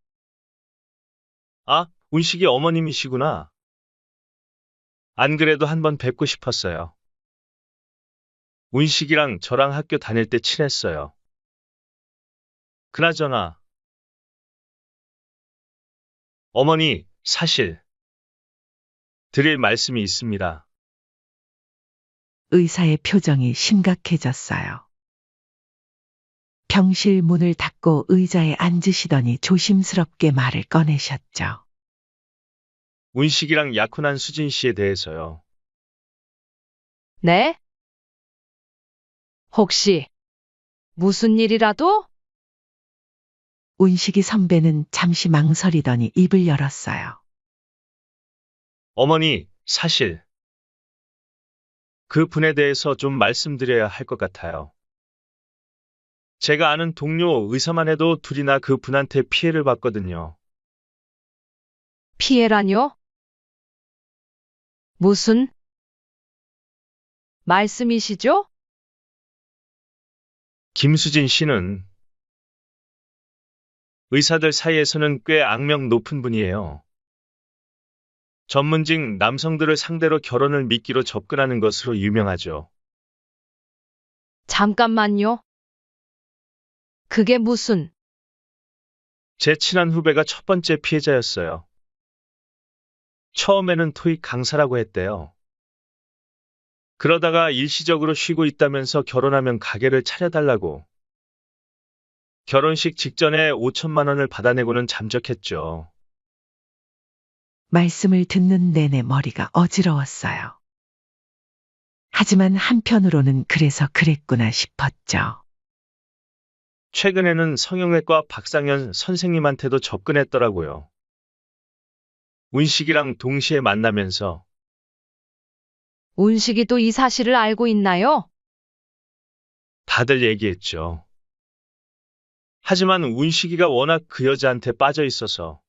아, 운식이 어머님이시구나. 안 그래도 한번 뵙고 싶었어요. 운식이랑 저랑 학교 다닐 때 친했어요. 그나저나, 어머니, 사실 드릴 말씀이 있습니다. 의사의 표정이 심각해졌어요. 병실 문을 닫고 의자에 앉으시더니 조심스럽게 말을 꺼내셨죠. 운식이랑 약혼한 수진 씨에 대해서요. 네? 혹시 무슨 일이라도? 운식이 선배는 잠시 망설이더니 입을 열었어요. 어머니, 사실 그 분에 대해서 좀 말씀드려야 할 것 같아요. 제가 아는 동료 의사만 해도 둘이나 그 분한테 피해를 봤거든요. 피해라뇨? 무슨 말씀이시죠? 김수진 씨는 의사들 사이에서는 꽤 악명 높은 분이에요. 전문직 남성들을 상대로 결혼을 미끼로 접근하는 것으로 유명하죠. 잠깐만요. 그게 무슨... 제 친한 후배가 첫 번째 피해자였어요. 처음에는 토익 강사라고 했대요. 그러다가 일시적으로 쉬고 있다면서 결혼하면 가게를 차려달라고. 결혼식 직전에 5천만 원을 받아내고는 잠적했죠. 말씀을 듣는 내내 머리가 어지러웠어요. 하지만 한편으로는 그래서 그랬구나 싶었죠. 최근에는 성형외과 박상현 선생님한테도 접근했더라고요. 운식이랑 동시에 만나면서 운식이도 이 사실을 알고 있나요? 다들 얘기했죠. 하지만 운식이가 워낙 그 여자한테 빠져 있어서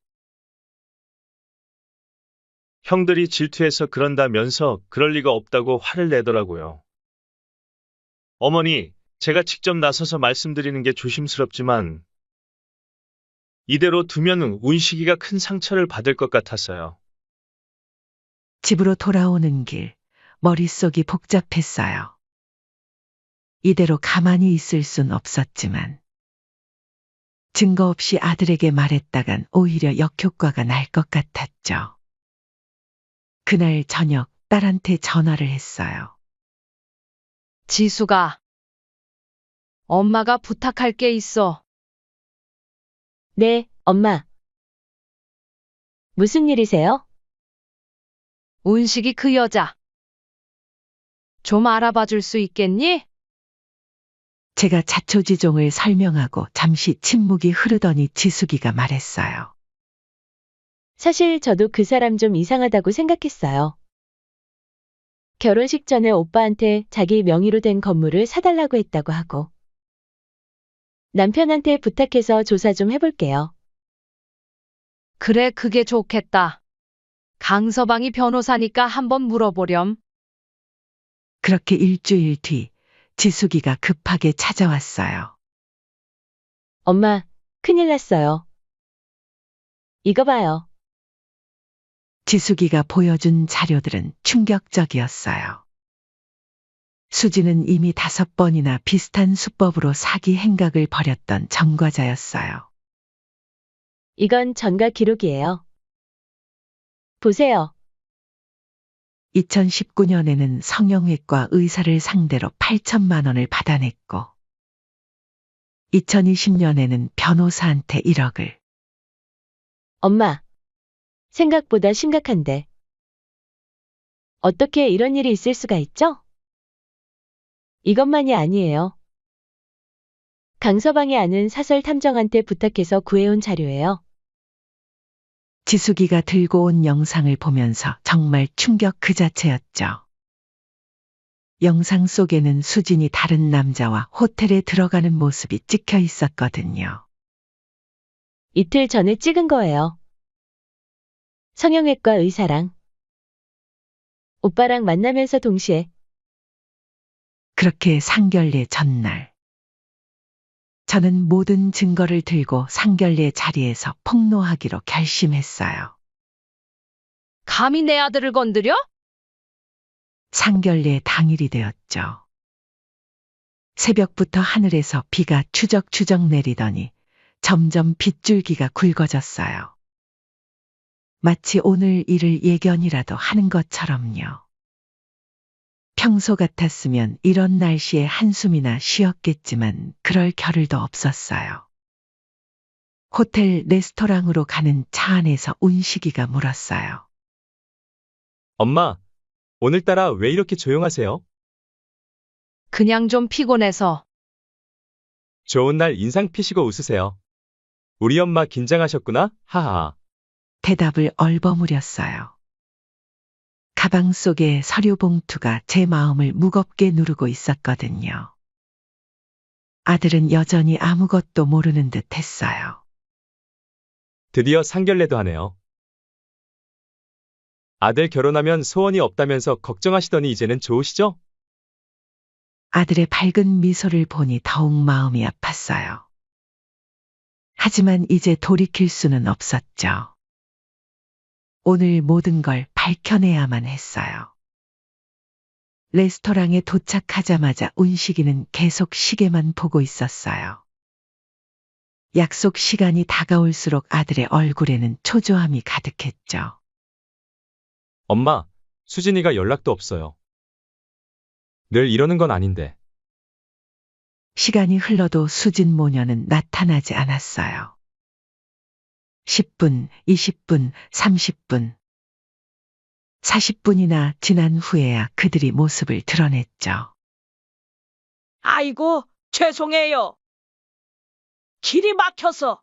형들이 질투해서 그런다면서 그럴 리가 없다고 화를 내더라고요. 어머니, 제가 직접 나서서 말씀드리는 게 조심스럽지만 이대로 두면 운식이가 큰 상처를 받을 것 같아서요. 집으로 돌아오는 길, 머릿속이 복잡했어요. 이대로 가만히 있을 순 없었지만 증거 없이 아들에게 말했다간 오히려 역효과가 날 것 같았죠. 그날 저녁 딸한테 전화를 했어요. 지수가, 엄마가 부탁할 게 있어. 네, 엄마. 무슨 일이세요? 운식이 그 여자. 좀 알아봐 줄 수 있겠니? 제가 자초지종을 설명하고 잠시 침묵이 흐르더니 지숙이가 말했어요. 사실 저도 그 사람 좀 이상하다고 생각했어요. 결혼식 전에 오빠한테 자기 명의로 된 건물을 사달라고 했다고 하고. 남편한테 부탁해서 조사 좀 해볼게요. 그래, 그게 좋겠다. 강서방이 변호사니까 한번 물어보렴. 그렇게 일주일 뒤 지숙이가 급하게 찾아왔어요. 엄마, 큰일 났어요. 이거 봐요. 지숙이가 보여준 자료들은 충격적이었어요. 수지는 이미 5번이나 비슷한 수법으로 사기 행각을 벌였던 전과자였어요. 이건 전가 기록이에요. 보세요. 2019년에는 성형외과 의사를 상대로 8천만 원을 받아냈고 2020년에는 변호사한테 1억을. 엄마, 생각보다 심각한데. 어떻게 이런 일이 있을 수가 있죠? 이것만이 아니에요. 강서방이 아는 사설 탐정한테 부탁해서 구해온 자료예요. 지숙이가 들고 온 영상을 보면서 정말 충격 그 자체였죠. 영상 속에는 수진이 다른 남자와 호텔에 들어가는 모습이 찍혀 있었거든요. 이틀 전에 찍은 거예요. 성형외과 의사랑 오빠랑 만나면서 동시에. 그렇게 상견례 전날. 저는 모든 증거를 들고 상견례 자리에서 폭로하기로 결심했어요. 감히 내 아들을 건드려? 상견례 당일이 되었죠. 새벽부터 하늘에서 비가 추적추적 내리더니 점점 빗줄기가 굵어졌어요. 마치 오늘 일을 예견이라도 하는 것처럼요. 평소 같았으면 이런 날씨에 한숨이나 쉬었겠지만 그럴 겨를도 없었어요. 호텔 레스토랑으로 가는 차 안에서 운식이가 물었어요. 엄마, 오늘따라 왜 이렇게 조용하세요? 그냥 좀 피곤해서. 좋은 날 인상 피시고 웃으세요. 우리 엄마 긴장하셨구나? 하하. 대답을 얼버무렸어요. 가방 속에 서류 봉투가 제 마음을 무겁게 누르고 있었거든요. 아들은 여전히 아무것도 모르는 듯 했어요. 드디어 상견례도 하네요. 아들 결혼하면 소원이 없다면서 걱정하시더니 이제는 좋으시죠? 아들의 밝은 미소를 보니 더욱 마음이 아팠어요. 하지만 이제 돌이킬 수는 없었죠. 오늘 모든 걸 밝혀내야만 했어요. 레스토랑에 도착하자마자 운식이는 계속 시계만 보고 있었어요. 약속 시간이 다가올수록 아들의 얼굴에는 초조함이 가득했죠. 엄마, 수진이가 연락도 없어요. 늘 이러는 건 아닌데. 시간이 흘러도 수진 모녀는 나타나지 않았어요. 10분, 20분, 30분. 40분이나 지난 후에야 그들이 모습을 드러냈죠. 아이고, 죄송해요. 길이 막혀서.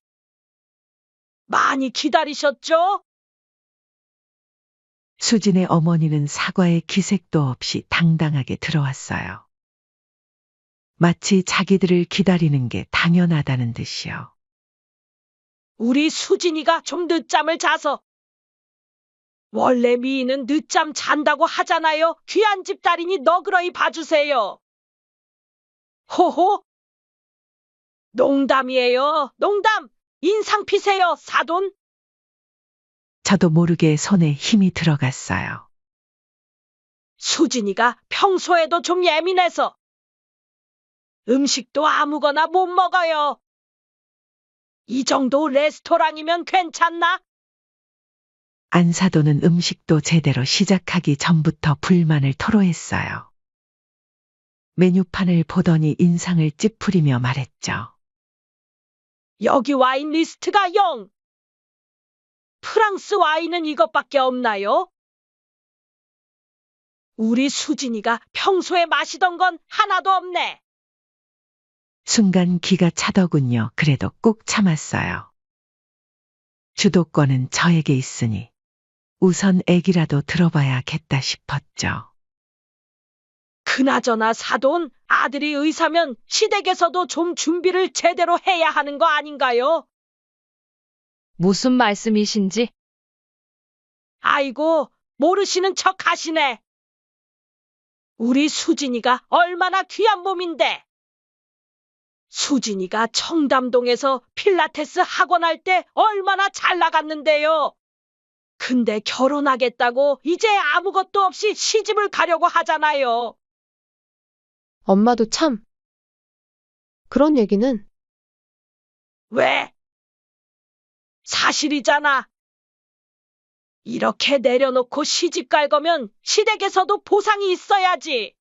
많이 기다리셨죠? 수진의 어머니는 사과의 기색도 없이 당당하게 들어왔어요. 마치 자기들을 기다리는 게 당연하다는 듯이요. 우리 수진이가 좀 늦잠을 자서. 원래 미인은 늦잠 잔다고 하잖아요. 귀한 집딸이니 너그러이 봐주세요. 호호. 농담이에요. 농담. 인상 피세요, 사돈. 저도 모르게 손에 힘이 들어갔어요. 수진이가 평소에도 좀 예민해서 음식도 아무거나 못 먹어요. 이 정도 레스토랑이면 괜찮나? 안사도는 음식도 제대로 시작하기 전부터 불만을 토로했어요. 메뉴판을 보더니 인상을 찌푸리며 말했죠. 여기 와인 리스트가 0. 프랑스 와인은 이것밖에 없나요? 우리 수진이가 평소에 마시던 건 하나도 없네. 순간 기가 차더군요. 그래도 꾹 참았어요. 주도권은 저에게 있으니 우선 애기라도 들어봐야겠다 싶었죠. 그나저나 사돈, 아들이 의사면 시댁에서도 좀 준비를 제대로 해야 하는 거 아닌가요? 무슨 말씀이신지? 아이고, 모르시는 척 하시네. 우리 수진이가 얼마나 귀한 몸인데. 수진이가 청담동에서 필라테스 학원 할 때 얼마나 잘 나갔는데요. 근데 결혼하겠다고 이제 아무것도 없이 시집을 가려고 하잖아요. 엄마도 참. 그런 얘기는 왜? 사실이잖아. 이렇게 내려놓고 시집 갈 거면 시댁에서도 보상이 있어야지.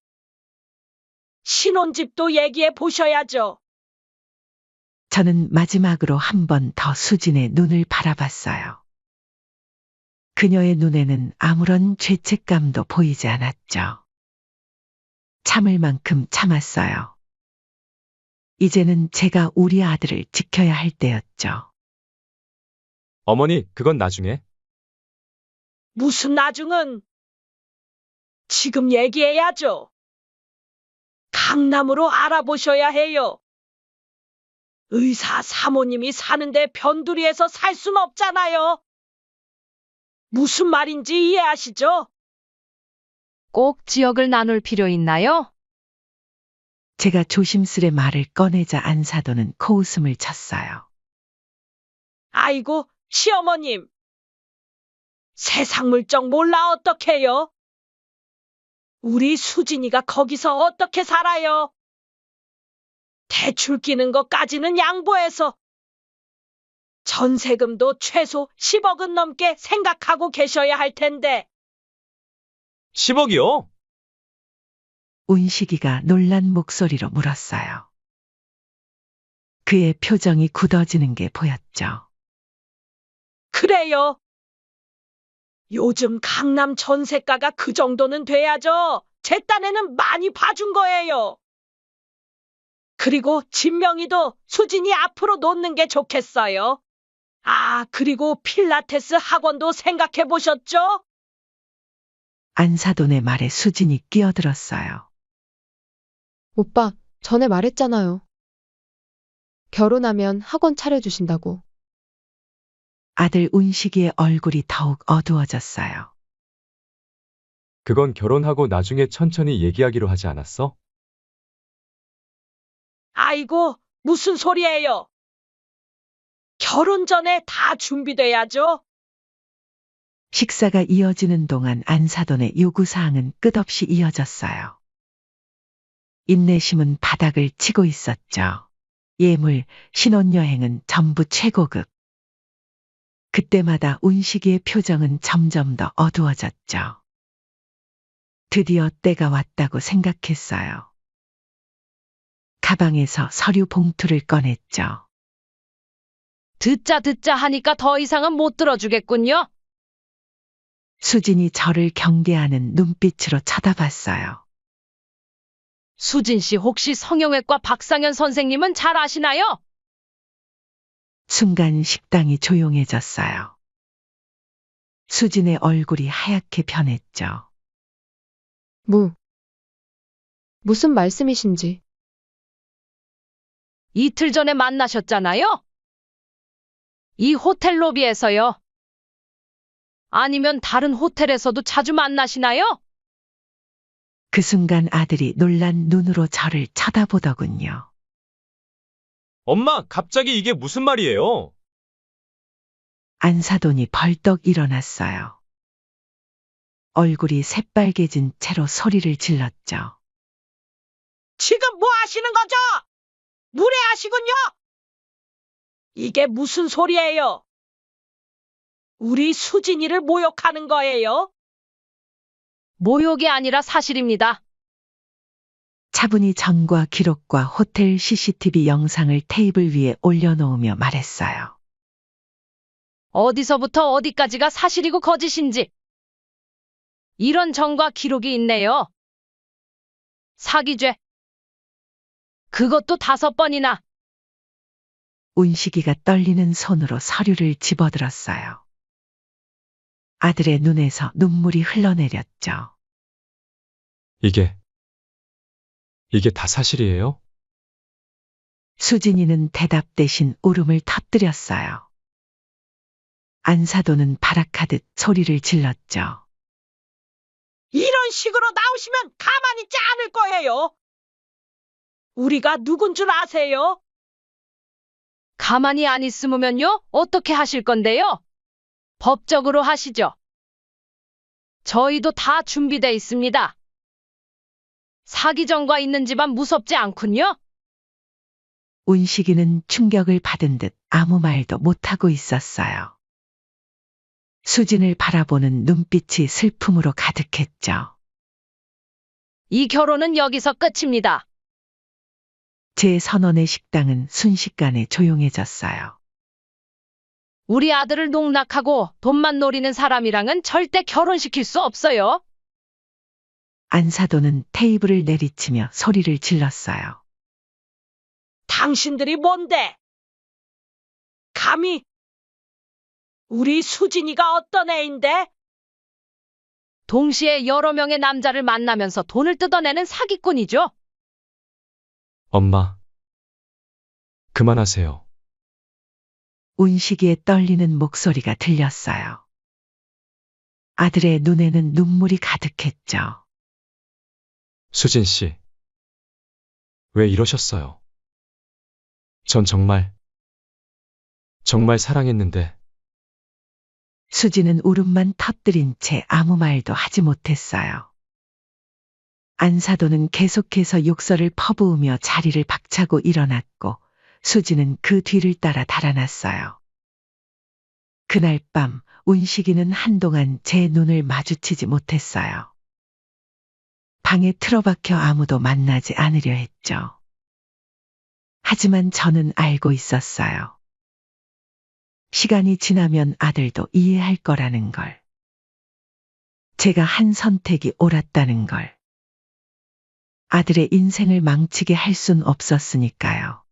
신혼집도 얘기해 보셔야죠. 저는 마지막으로 한 번 더 수진의 눈을 바라봤어요. 그녀의 눈에는 아무런 죄책감도 보이지 않았죠. 참을 만큼 참았어요. 이제는 제가 우리 아들을 지켜야 할 때였죠. 어머니, 그건 나중에. 무슨 나중은? 지금 얘기해야죠. 강남으로 알아보셔야 해요. 의사 사모님이 사는데 변두리에서 살 순 없잖아요. 무슨 말인지 이해하시죠? 꼭 지역을 나눌 필요 있나요? 제가 조심스레 말을 꺼내자 안사도는 코웃음을 쳤어요. 아이고, 시어머님. 세상 물정 몰라 어떡해요? 우리 수진이가 거기서 어떻게 살아요? 대출 끼는 것까지는 양보해서 전세금도 최소 10억은 넘게 생각하고 계셔야 할 텐데. 10억이요? 운식이가 놀란 목소리로 물었어요. 그의 표정이 굳어지는 게 보였죠. 그래요. 요즘 강남 전세가가 그 정도는 돼야죠. 제 딴에는 많이 봐준 거예요. 그리고 진명이도 수진이 앞으로 놓는 게 좋겠어요. 아, 그리고 필라테스 학원도 생각해 보셨죠? 안사돈의 말에 수진이 끼어들었어요. 오빠, 전에 말했잖아요. 결혼하면 학원 차려주신다고. 아들 운식이의 얼굴이 더욱 어두워졌어요. 그건 결혼하고 나중에 천천히 얘기하기로 하지 않았어? 아이고, 무슨 소리예요? 결혼 전에 다 준비돼야죠. 식사가 이어지는 동안 안사돈의 요구사항은 끝없이 이어졌어요. 인내심은 바닥을 치고 있었죠. 예물, 신혼여행은 전부 최고급. 그때마다 운식이의 표정은 점점 더 어두워졌죠. 드디어 때가 왔다고 생각했어요. 가방에서 서류 봉투를 꺼냈죠. 듣자 하니까 더 이상은 못 들어주겠군요. 수진이 저를 경계하는 눈빛으로 쳐다봤어요. 수진 씨 혹시 성형외과 박상현 선생님은 잘 아시나요? 순간 식당이 조용해졌어요. 수진의 얼굴이 하얗게 변했죠. 무슨 말씀이신지. 이틀 전에 만나셨잖아요? 이 호텔 로비에서요. 아니면 다른 호텔에서도 자주 만나시나요? 그 순간 아들이 놀란 눈으로 저를 쳐다보더군요. 엄마, 갑자기 이게 무슨 말이에요? 안사돈이 벌떡 일어났어요. 얼굴이 새빨개진 채로 소리를 질렀죠. 지금 뭐 하시는 거죠? 무례하시군요. 이게 무슨 소리예요? 우리 수진이를 모욕하는 거예요? 모욕이 아니라 사실입니다. 차분히 전과 기록과 호텔 CCTV 영상을 테이블 위에 올려놓으며 말했어요. 어디서부터 어디까지가 사실이고 거짓인지. 이런 전과 기록이 있네요. 사기죄. 그것도 5번이나. 운식이가 떨리는 손으로 서류를 집어들었어요. 아들의 눈에서 눈물이 흘러내렸죠. 이게 다 사실이에요? 수진이는 대답 대신 울음을 터뜨렸어요. 안사돈은 발악하듯 소리를 질렀죠. 이런 식으로 나오시면 가만히 있지 않을 거예요. 우리가 누군 줄 아세요? 가만히 안 있으면요? 어떻게 하실 건데요? 법적으로 하시죠. 저희도 다 준비돼 있습니다. 사기 전과 있는 집안 무섭지 않군요. 운식이는 충격을 받은 듯 아무 말도 못하고 있었어요. 수진을 바라보는 눈빛이 슬픔으로 가득했죠. 이 결혼은 여기서 끝입니다. 제 선원의 식당은 순식간에 조용해졌어요. 우리 아들을 농락하고 돈만 노리는 사람이랑은 절대 결혼시킬 수 없어요. 안사돈은 테이블을 내리치며 소리를 질렀어요. 당신들이 뭔데? 감히 우리 수진이가 어떤 애인데? 동시에 여러 명의 남자를 만나면서 돈을 뜯어내는 사기꾼이죠. 엄마, 그만하세요. 운식이의 떨리는 목소리가 들렸어요. 아들의 눈에는 눈물이 가득했죠. 수진 씨, 왜 이러셨어요? 전 정말 사랑했는데. 수진은 울음만 터뜨린 채 아무 말도 하지 못했어요. 안사돈은 계속해서 욕설을 퍼부으며 자리를 박차고 일어났고 수진은 그 뒤를 따라 달아났어요. 그날 밤 운식이는 한동안 제 눈을 마주치지 못했어요. 방에 틀어박혀 아무도 만나지 않으려 했죠. 하지만 저는 알고 있었어요. 시간이 지나면 아들도 이해할 거라는 걸. 제가 한 선택이 옳았다는 걸. 아들의 인생을 망치게 할 순 없었으니까요.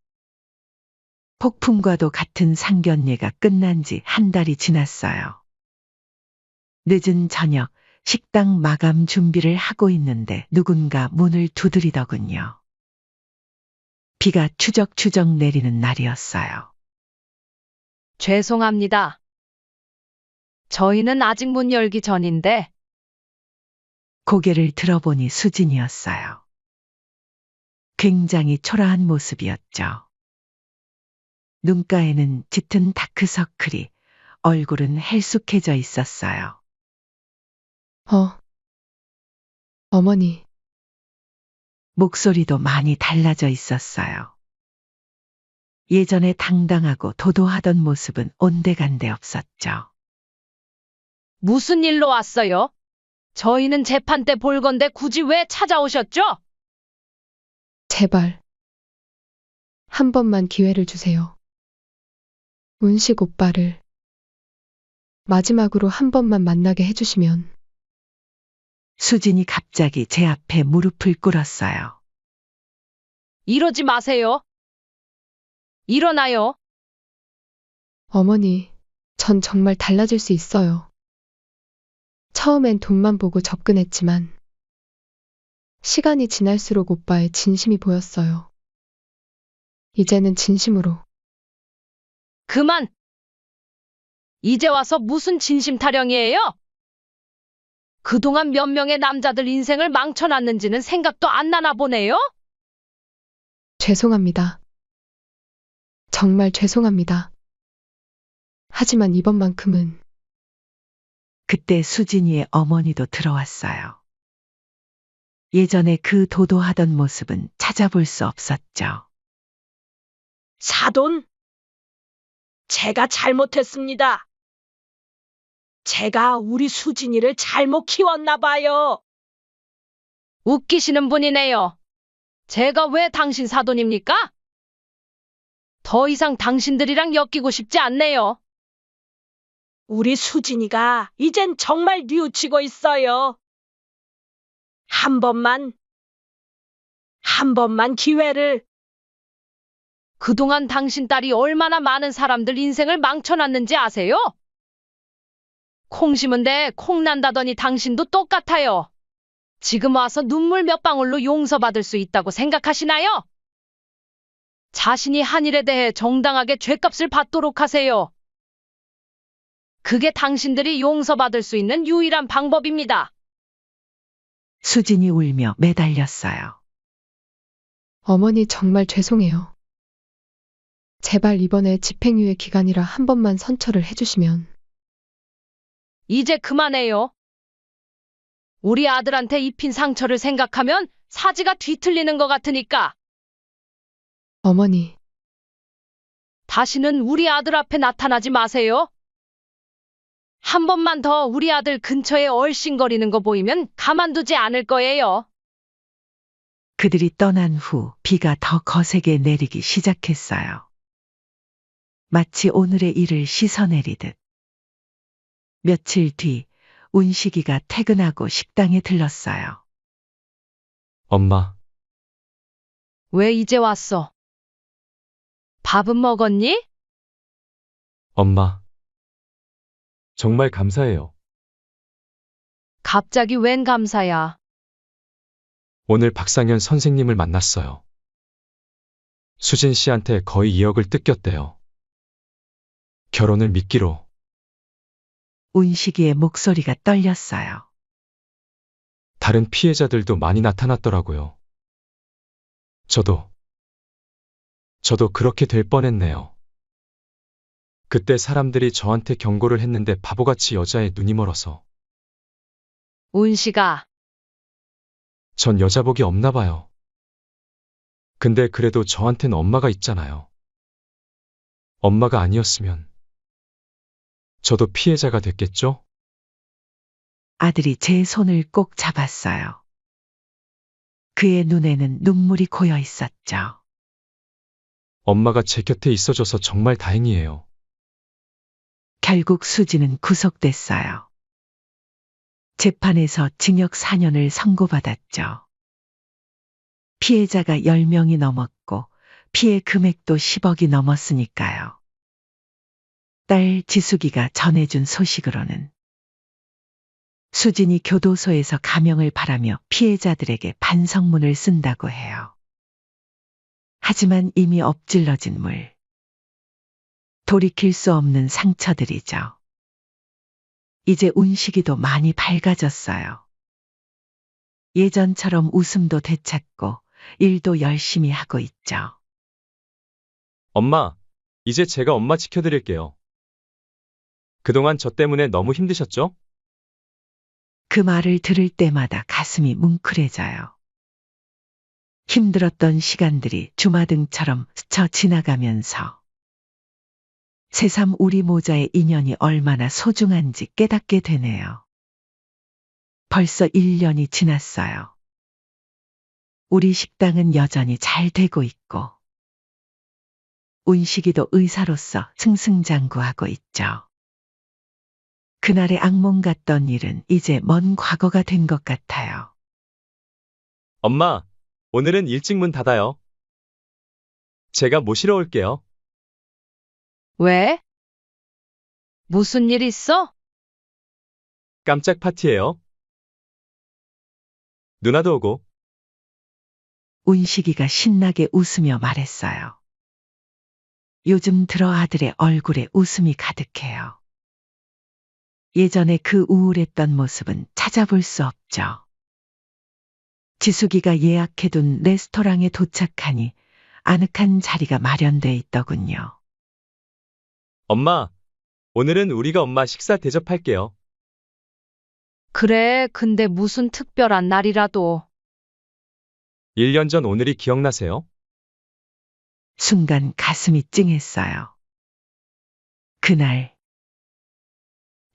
폭풍과도 같은 상견례가 끝난 지 한 달이 지났어요. 늦은 저녁 식당 마감 준비를 하고 있는데 누군가 문을 두드리더군요. 비가 추적추적 내리는 날이었어요. 죄송합니다. 저희는 아직 문 열기 전인데. 고개를 들어보니 수진이었어요. 굉장히 초라한 모습이었죠. 눈가에는 짙은 다크서클이, 얼굴은 헬쑥해져 있었어요. 어머니. 목소리도 많이 달라져 있었어요. 예전에 당당하고 도도하던 모습은 온데간데 없었죠. 무슨 일로 왔어요? 저희는 재판 때 볼 건데 굳이 왜 찾아오셨죠? 제발. 한 번만 기회를 주세요. 운식 오빠를 마지막으로 한 번만 만나게 해주시면. 수진이 갑자기 제 앞에 무릎을 꿇었어요. 이러지 마세요. 일어나요. 어머니, 전 정말 달라질 수 있어요. 처음엔 돈만 보고 접근했지만, 시간이 지날수록 오빠의 진심이 보였어요. 이제는 진심으로. 그만! 이제 와서 무슨 진심 타령이에요? 그동안 몇 명의 남자들 인생을 망쳐놨는지는 생각도 안 나나 보네요? 죄송합니다. 정말 죄송합니다. 하지만 이번만큼은. 그때 수진이의 어머니도 들어왔어요. 예전에 그 도도하던 모습은 찾아볼 수 없었죠. 사돈, 제가 잘못했습니다. 제가 우리 수진이를 잘못 키웠나 봐요. 웃기시는 분이네요. 제가 왜 당신 사돈입니까? 더 이상 당신들이랑 엮이고 싶지 않네요. 우리 수진이가 이젠 정말 뉘우치고 있어요. 한 번만 기회를. 그동안 당신 딸이 얼마나 많은 사람들 인생을 망쳐놨는지 아세요? 콩 심은데 콩 난다더니 당신도 똑같아요. 지금 와서 눈물 몇 방울로 용서받을 수 있다고 생각하시나요? 자신이 한 일에 대해 정당하게 죗값을 받도록 하세요. 그게 당신들이 용서받을 수 있는 유일한 방법입니다. 수진이 울며 매달렸어요. 어머니 정말 죄송해요. 제발 이번에 집행유예 기간이라 한 번만 선처를 해주시면. 이제 그만해요. 우리 아들한테 입힌 상처를 생각하면 사지가 뒤틀리는 것 같으니까. 어머니, 다시는 우리 아들 앞에 나타나지 마세요. 한 번만 더 우리 아들 근처에 얼씬거리는 거 보이면 가만두지 않을 거예요. 그들이 떠난 후 비가 더 거세게 내리기 시작했어요. 마치 오늘의 일을 씻어내리듯. 며칠 뒤 운식이가 퇴근하고 식당에 들렀어요. 엄마, 왜 이제 왔어? 밥은 먹었니? 엄마. 정말 감사해요. 갑자기 웬 감사야. 오늘 박상현 선생님을 만났어요. 수진 씨한테 거의 2억을 뜯겼대요. 결혼을 미끼로. 운식이의 목소리가 떨렸어요. 다른 피해자들도 많이 나타났더라고요. 저도 그렇게 될 뻔했네요. 그때 사람들이 저한테 경고를 했는데 바보같이 여자에 눈이 멀어서. 운식아, 전 여자복이 없나 봐요. 근데 그래도 저한텐 엄마가 있잖아요. 엄마가 아니었으면 저도 피해자가 됐겠죠? 아들이 제 손을 꼭 잡았어요. 그의 눈에는 눈물이 고여 있었죠. 엄마가 제 곁에 있어줘서 정말 다행이에요. 결국 수진은 구속됐어요. 재판에서 징역 4년을 선고받았죠. 피해자가 10명이 넘었고 피해 금액도 10억이 넘었으니까요. 딸 지숙이가 전해준 소식으로는 수진이 교도소에서 감형을 바라며 피해자들에게 반성문을 쓴다고 해요. 하지만 이미 엎질러진 물. 돌이킬 수 없는 상처들이죠. 이제 운식이도 많이 밝아졌어요. 예전처럼 웃음도 되찾고 일도 열심히 하고 있죠. 엄마, 이제 제가 엄마 지켜드릴게요. 그동안 저 때문에 너무 힘드셨죠? 그 말을 들을 때마다 가슴이 뭉클해져요. 힘들었던 시간들이 주마등처럼 스쳐 지나가면서 새삼 우리 모자의 인연이 얼마나 소중한지 깨닫게 되네요. 벌써 1년이 지났어요. 우리 식당은 여전히 잘 되고 있고 운식이도 의사로서 승승장구하고 있죠. 그날의 악몽 같던 일은 이제 먼 과거가 된 것 같아요. 엄마, 오늘은 일찍 문 닫아요. 제가 모시러 올게요. 왜? 무슨 일 있어? 깜짝 파티예요. 누나도 오고. 운식이가 신나게 웃으며 말했어요. 요즘 들어 아들의 얼굴에 웃음이 가득해요. 예전에 그 우울했던 모습은 찾아볼 수 없죠. 지숙이가 예약해둔 레스토랑에 도착하니 아늑한 자리가 마련돼 있더군요. 엄마, 오늘은 우리가 엄마 식사 대접할게요. 그래, 근데 무슨 특별한 날이라도. 1년 전 오늘이 기억나세요? 순간 가슴이 찡했어요. 그날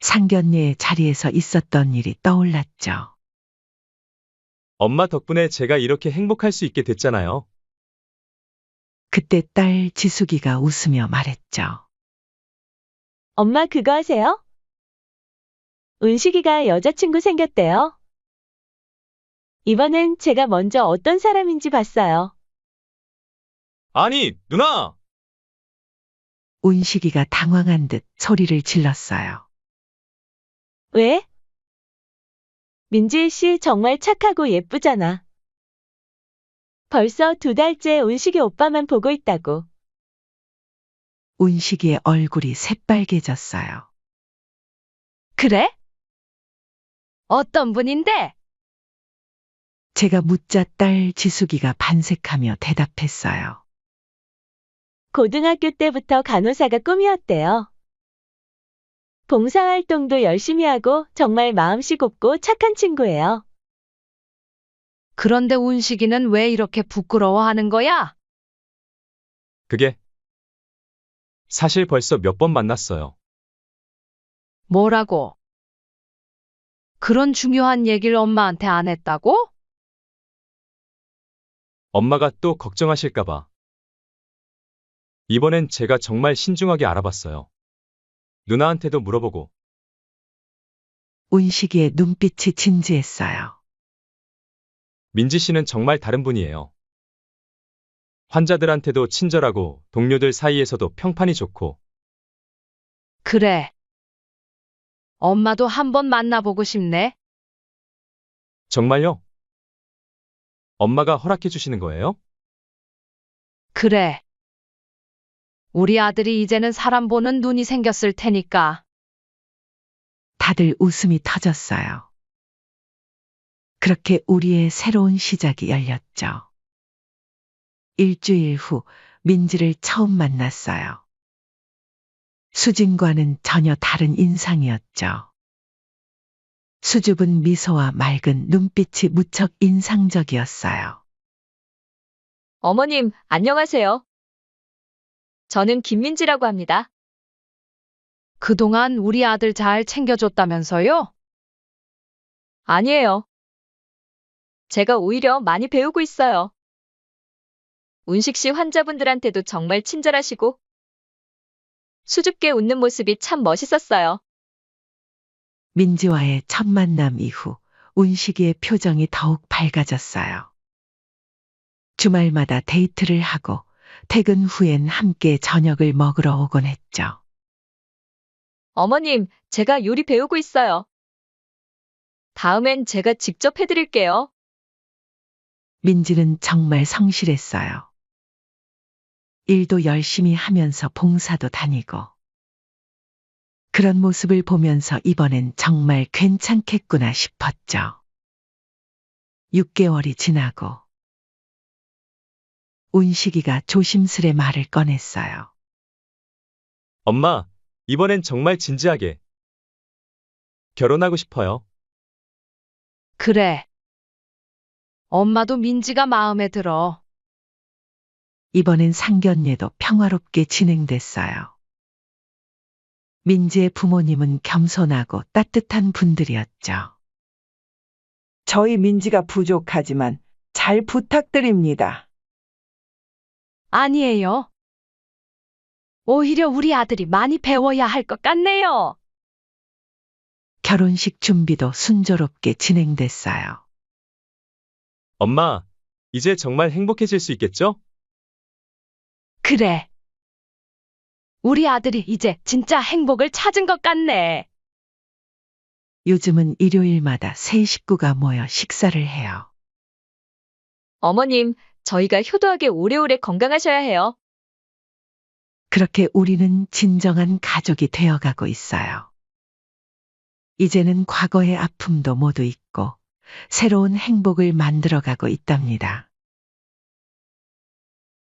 상견례의 자리에서 있었던 일이 떠올랐죠. 엄마 덕분에 제가 이렇게 행복할 수 있게 됐잖아요. 그때 딸 지숙이가 웃으며 말했죠. 엄마 그거 아세요? 은식이가 여자친구 생겼대요. 이번엔 제가 먼저 어떤 사람인지 봤어요. 아니, 누나! 운식이가 당황한 듯 소리를 질렀어요. 왜? 민지 씨 정말 착하고 예쁘잖아. 벌써 2달째 은식이 오빠만 보고 있다고. 운식이의 얼굴이 새빨개졌어요. 그래? 어떤 분인데? 제가 묻자 딸 지숙이가 반색하며 대답했어요. 고등학교 때부터 간호사가 꿈이었대요. 봉사활동도 열심히 하고 정말 마음씨 곱고 착한 친구예요. 그런데 운식이는 왜 이렇게 부끄러워하는 거야? 그게 사실 벌써 몇 번 만났어요. 뭐라고? 그런 중요한 얘기를 엄마한테 안 했다고? 엄마가 또 걱정하실까봐. 이번엔 제가 정말 신중하게 알아봤어요. 누나한테도 물어보고. 운식이의 눈빛이 진지했어요. 민지 씨는 정말 다른 분이에요. 환자들한테도 친절하고 동료들 사이에서도 평판이 좋고. 그래. 엄마도 한번 만나보고 싶네. 정말요? 엄마가 허락해 주시는 거예요? 그래. 우리 아들이 이제는 사람 보는 눈이 생겼을 테니까. 다들 웃음이 터졌어요. 그렇게 우리의 새로운 시작이 열렸죠. 일주일 후 민지를 처음 만났어요. 수진과는 전혀 다른 인상이었죠. 수줍은 미소와 맑은 눈빛이 무척 인상적이었어요. 어머님, 안녕하세요. 저는 김민지라고 합니다. 그동안 우리 아들 잘 챙겨줬다면서요? 아니에요. 제가 오히려 많이 배우고 있어요. 운식 씨 환자분들한테도 정말 친절하시고 수줍게 웃는 모습이 참 멋있었어요. 민지와의 첫 만남 이후 운식이의 표정이 더욱 밝아졌어요. 주말마다 데이트를 하고 퇴근 후엔 함께 저녁을 먹으러 오곤 했죠. 어머님, 제가 요리 배우고 있어요. 다음엔 제가 직접 해드릴게요. 민지는 정말 성실했어요. 일도 열심히 하면서 봉사도 다니고. 그런 모습을 보면서 이번엔 정말 괜찮겠구나 싶었죠. 6개월이 지나고 운식이가 조심스레 말을 꺼냈어요. 엄마, 이번엔 정말 진지하게. 결혼하고 싶어요. 그래. 엄마도 민지가 마음에 들어. 이번엔 상견례도 평화롭게 진행됐어요. 민지의 부모님은 겸손하고 따뜻한 분들이었죠. 저희 민지가 부족하지만 잘 부탁드립니다. 아니에요. 오히려 우리 아들이 많이 배워야 할 것 같네요. 결혼식 준비도 순조롭게 진행됐어요. 엄마, 이제 정말 행복해질 수 있겠죠? 그래. 우리 아들이 이제 진짜 행복을 찾은 것 같네. 요즘은 일요일마다 세 식구가 모여 식사를 해요. 어머님, 저희가 효도하게 오래오래 건강하셔야 해요. 그렇게 우리는 진정한 가족이 되어가고 있어요. 이제는 과거의 아픔도 모두 잊고 새로운 행복을 만들어가고 있답니다.